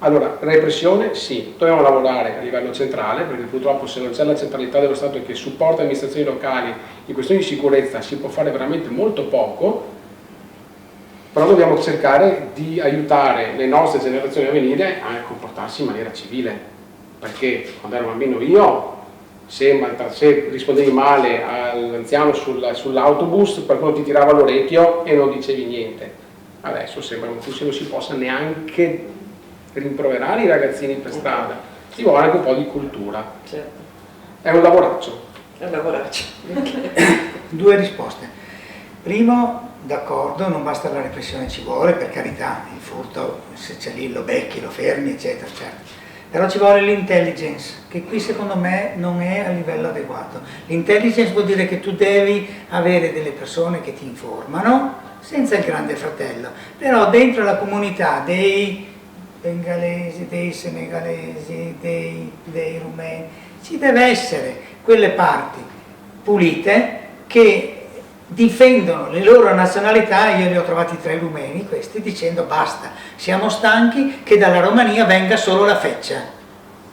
Allora, repressione sì, dobbiamo lavorare a livello centrale, perché purtroppo se non c'è la centralità dello Stato che supporta le amministrazioni locali in questioni di sicurezza si può fare veramente molto poco, però dobbiamo cercare di aiutare le nostre generazioni a venire a comportarsi in maniera civile, perché quando ero bambino io, se rispondevi male all'anziano sull'autobus, qualcuno ti tirava l'orecchio e non dicevi niente. Adesso sembra che non si possa neanche rimproverare i ragazzini per strada, ci vuole anche un po' di cultura. Certo. È un lavoraccio. È un lavoraccio. Due risposte. Primo, d'accordo, non basta la repressione, ci vuole, per carità, il furto, se c'è lì lo becchi, lo fermi, eccetera, certo. Però ci vuole l'intelligence, che qui secondo me non è a livello adeguato. L'intelligence vuol dire che tu devi avere delle persone che ti informano, senza il grande fratello, però dentro la comunità dei bengalesi, dei senegalesi, dei rumeni, ci deve essere quelle parti pulite che difendono le loro nazionalità. Io li ho trovati 3 rumeni, questi, dicendo basta, siamo stanchi che dalla Romania venga solo la feccia.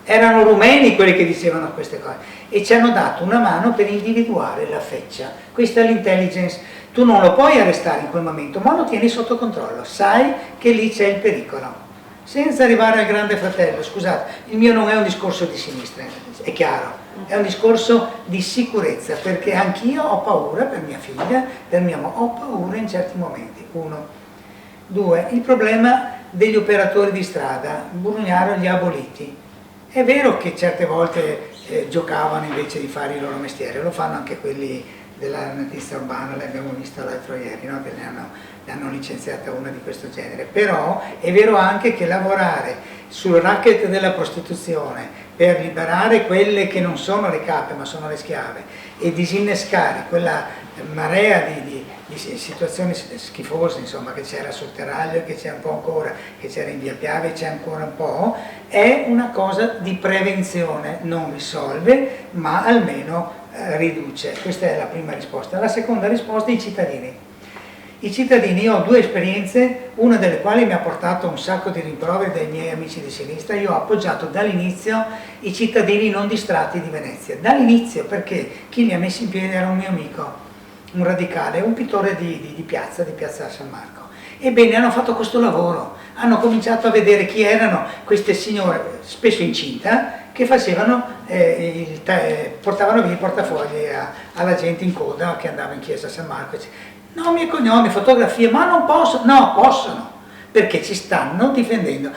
Erano rumeni quelli che dicevano queste cose e ci hanno dato una mano per individuare la feccia. Questa è l'intelligence. Tu non lo puoi arrestare in quel momento, ma lo tieni sotto controllo, sai che lì c'è il pericolo. Senza arrivare al grande fratello, scusate, il mio non è un discorso di sinistra, è chiaro, è un discorso di sicurezza, perché anch'io ho paura per mia figlia, per mia moglie, ho paura in certi momenti, 1. 2, il problema degli operatori di strada, Brugnaro li ha aboliti. È vero che certe volte giocavano invece di fare il loro mestiere, lo fanno anche quelli della notizia urbana, l'abbiamo visto l'altro ieri, no? Che ne hanno licenziata una di questo genere, però è vero anche che lavorare sul racket della prostituzione per liberare quelle che non sono le cape ma sono le schiave e disinnescare quella marea di di situazioni schifose, insomma, che c'era sul Terraglio, che c'è un po' ancora, che c'era in via Piave, c'è ancora un po', è una cosa di prevenzione, non risolve, ma almeno riduce. Questa è la prima risposta. La seconda risposta è i cittadini. I cittadini, io ho due esperienze, una delle quali mi ha portato un sacco di rimproveri dai miei amici di sinistra. Io ho appoggiato dall'inizio i cittadini non distratti di Venezia, dall'inizio, perché chi li ha messi in piedi era un mio amico, un radicale, un pittore di piazza San Marco. Ebbene, hanno fatto questo lavoro, hanno cominciato a vedere chi erano queste signore, spesso incinta, che facevano, portavano via i portafogli alla gente in coda che andava in chiesa a San Marco. Nomi e cognomi, fotografie, ma non possono, no, possono, perché ci stanno difendendo.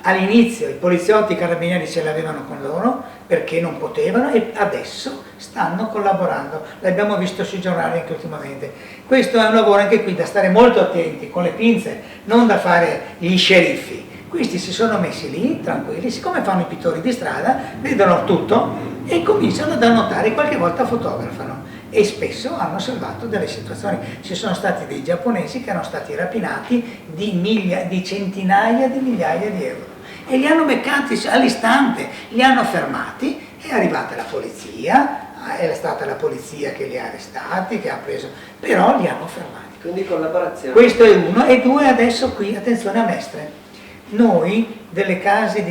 All'inizio i poliziotti, i carabinieri ce l'avevano con loro perché non potevano, e adesso stanno collaborando, l'abbiamo visto sui giornali anche ultimamente. Questo è un lavoro anche qui da stare molto attenti, con le pinze, non da fare gli sceriffi. Questi si sono messi lì, tranquilli, siccome fanno i pittori di strada, vedono tutto e cominciano ad annotare, qualche volta fotografano. E spesso hanno salvato delle situazioni. Ci sono stati dei giapponesi che erano stati rapinati di centinaia di migliaia di euro e li hanno beccati all'istante, li hanno fermati, è arrivata la polizia, è stata la polizia che li ha arrestati, che ha preso, però li hanno fermati. Quindi collaborazione. Questo è uno. E due, adesso qui, attenzione a Mestre. Noi delle case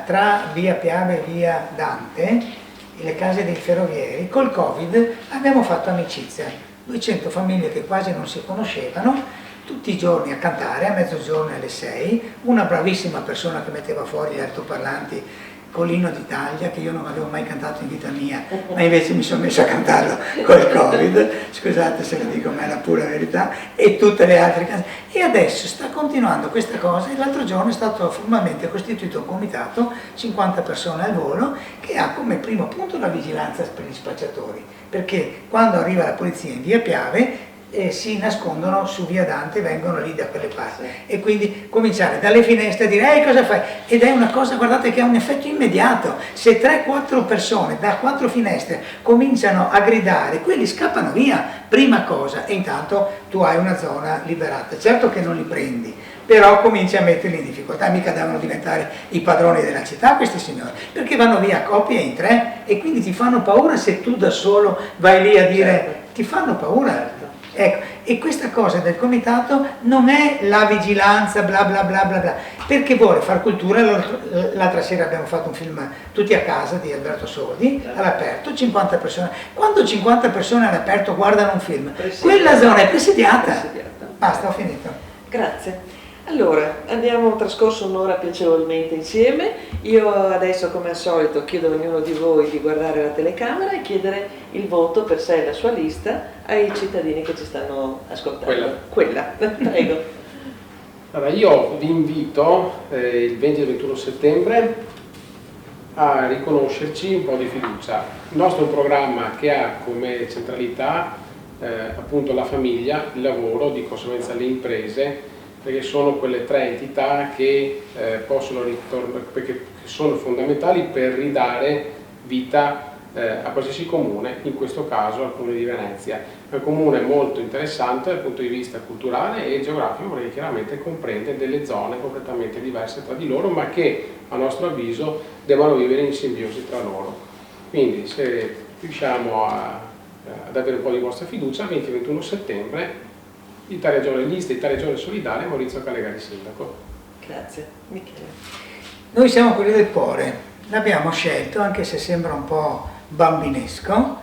tra via Piave e via Dante, le case dei ferrovieri, col Covid abbiamo fatto amicizia, 200 famiglie che quasi non si conoscevano, tutti i giorni a cantare, a mezzogiorno e alle 6, una bravissima persona che metteva fuori gli altoparlanti con l'Inno d'Italia, che io non avevo mai cantato in vita mia, ma invece mi sono messo a cantarlo col Covid, scusate se lo dico, ma è la pura verità, e tutte le altre case. E adesso sta continuando questa cosa, e l'altro giorno è stato formalmente costituito un comitato, 50 persone al volo, che ha come primo punto la vigilanza per gli spacciatori, perché quando arriva la polizia in via Piave, si nascondono su via Dante, vengono lì da quelle parti, e quindi cominciare dalle finestre a dire ehi, cosa fai? Ed è una cosa, guardate, che ha un effetto immediato. Se 3-4 persone da 4 finestre cominciano a gridare, quelli scappano via, prima cosa, e intanto tu hai una zona liberata. Certo che non li prendi, però cominci a metterli in difficoltà. Mica devono diventare i padroni della città questi signori, perché vanno via a coppie in 3 e quindi ti fanno paura se tu da solo vai lì a dire, ti fanno paura. Ecco, e questa cosa del comitato non è la vigilanza bla bla bla bla bla, perché vuole far cultura. L'altra sera abbiamo fatto un film tutti a casa di Alberto Sordi, all'aperto, 50 persone. Quando 50 persone all'aperto guardano un film, quella zona è presidiata. Basta, ho finito. Grazie. Allora, abbiamo trascorso un'ora piacevolmente insieme. Io adesso, come al solito, chiedo a ognuno di voi di guardare la telecamera e chiedere il voto per sé e la sua lista ai cittadini che ci stanno ascoltando. Quella. Prego. Allora, io vi invito il 20 e il 21 settembre a riconoscerci un po' di fiducia. Il nostro è un programma che ha come centralità appunto la famiglia, il lavoro, di conseguenza le imprese, perché sono quelle 3 entità che possono perché sono fondamentali per ridare vita a qualsiasi comune, in questo caso al Comune di Venezia. È un comune molto interessante dal punto di vista culturale e geografico, perché chiaramente comprende delle zone completamente diverse tra di loro, ma che a nostro avviso devono vivere in simbiosi tra loro. Quindi se riusciamo ad avere un po' di vostra fiducia, 20-21 settembre, Italia Giovane, lista Italia Giovane Solidale, Maurizio Calegari sindaco. Grazie. Michele. Noi siamo quelli del cuore, l'abbiamo scelto anche se sembra un po' bambinesco,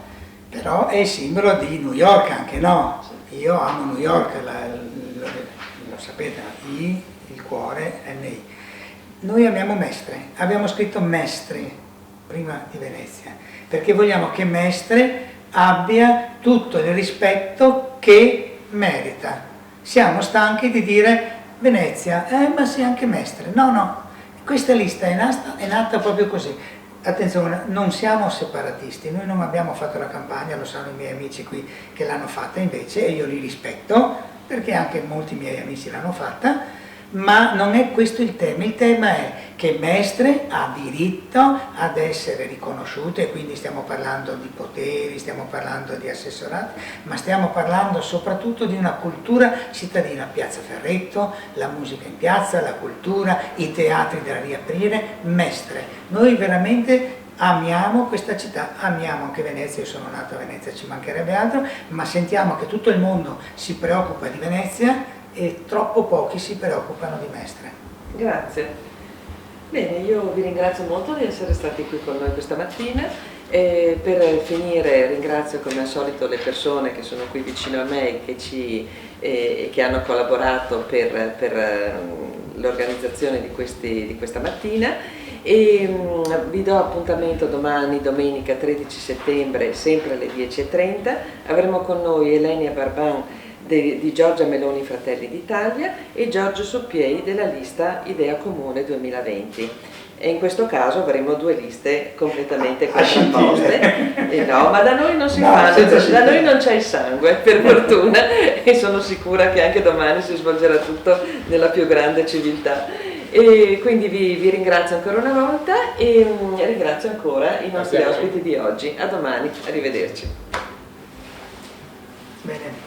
però è il simbolo di New York anche, no? Io amo New York, lo sapete, il cuore, NI. Noi amiamo Mestre, abbiamo scritto Mestre prima di Venezia, perché vogliamo che Mestre abbia tutto il rispetto che merita. Siamo stanchi di dire Venezia, ma sì anche Mestre. No, questa lista è nata proprio così. Attenzione, non siamo separatisti, noi non abbiamo fatto la campagna, lo sanno i miei amici qui che l'hanno fatta invece, e io li rispetto, perché anche molti miei amici l'hanno fatta, ma non è questo il tema è che Mestre ha diritto ad essere riconosciute, e quindi stiamo parlando di poteri, stiamo parlando di assessorati, ma stiamo parlando soprattutto di una cultura cittadina, Piazza Ferretto, la musica in piazza, la cultura, i teatri da riaprire, Mestre. Noi veramente amiamo questa città, amiamo anche Venezia, io sono nato a Venezia, ci mancherebbe altro, ma sentiamo che tutto il mondo si preoccupa di Venezia e troppo pochi si preoccupano di Mestre. Grazie. Bene, io vi ringrazio molto di essere stati qui con noi questa mattina. Per finire ringrazio come al solito le persone che sono qui vicino a me e che hanno collaborato per l'organizzazione di questa mattina, e vi do appuntamento domani, domenica 13 settembre, sempre alle 10:30. Avremo con noi Elenia Barban di Giorgia Meloni Fratelli d'Italia e Giorgio Soppiei della lista Idea Comune 2020. E in questo caso avremo due liste completamente contrapposte. No, ma da noi non si fanno, da noi non c'è il sangue, per fortuna, e sono sicura che anche domani si svolgerà tutto nella più grande civiltà. E quindi vi ringrazio ancora una volta e ringrazio ancora i nostri ospiti di oggi. A domani, arrivederci. Bene.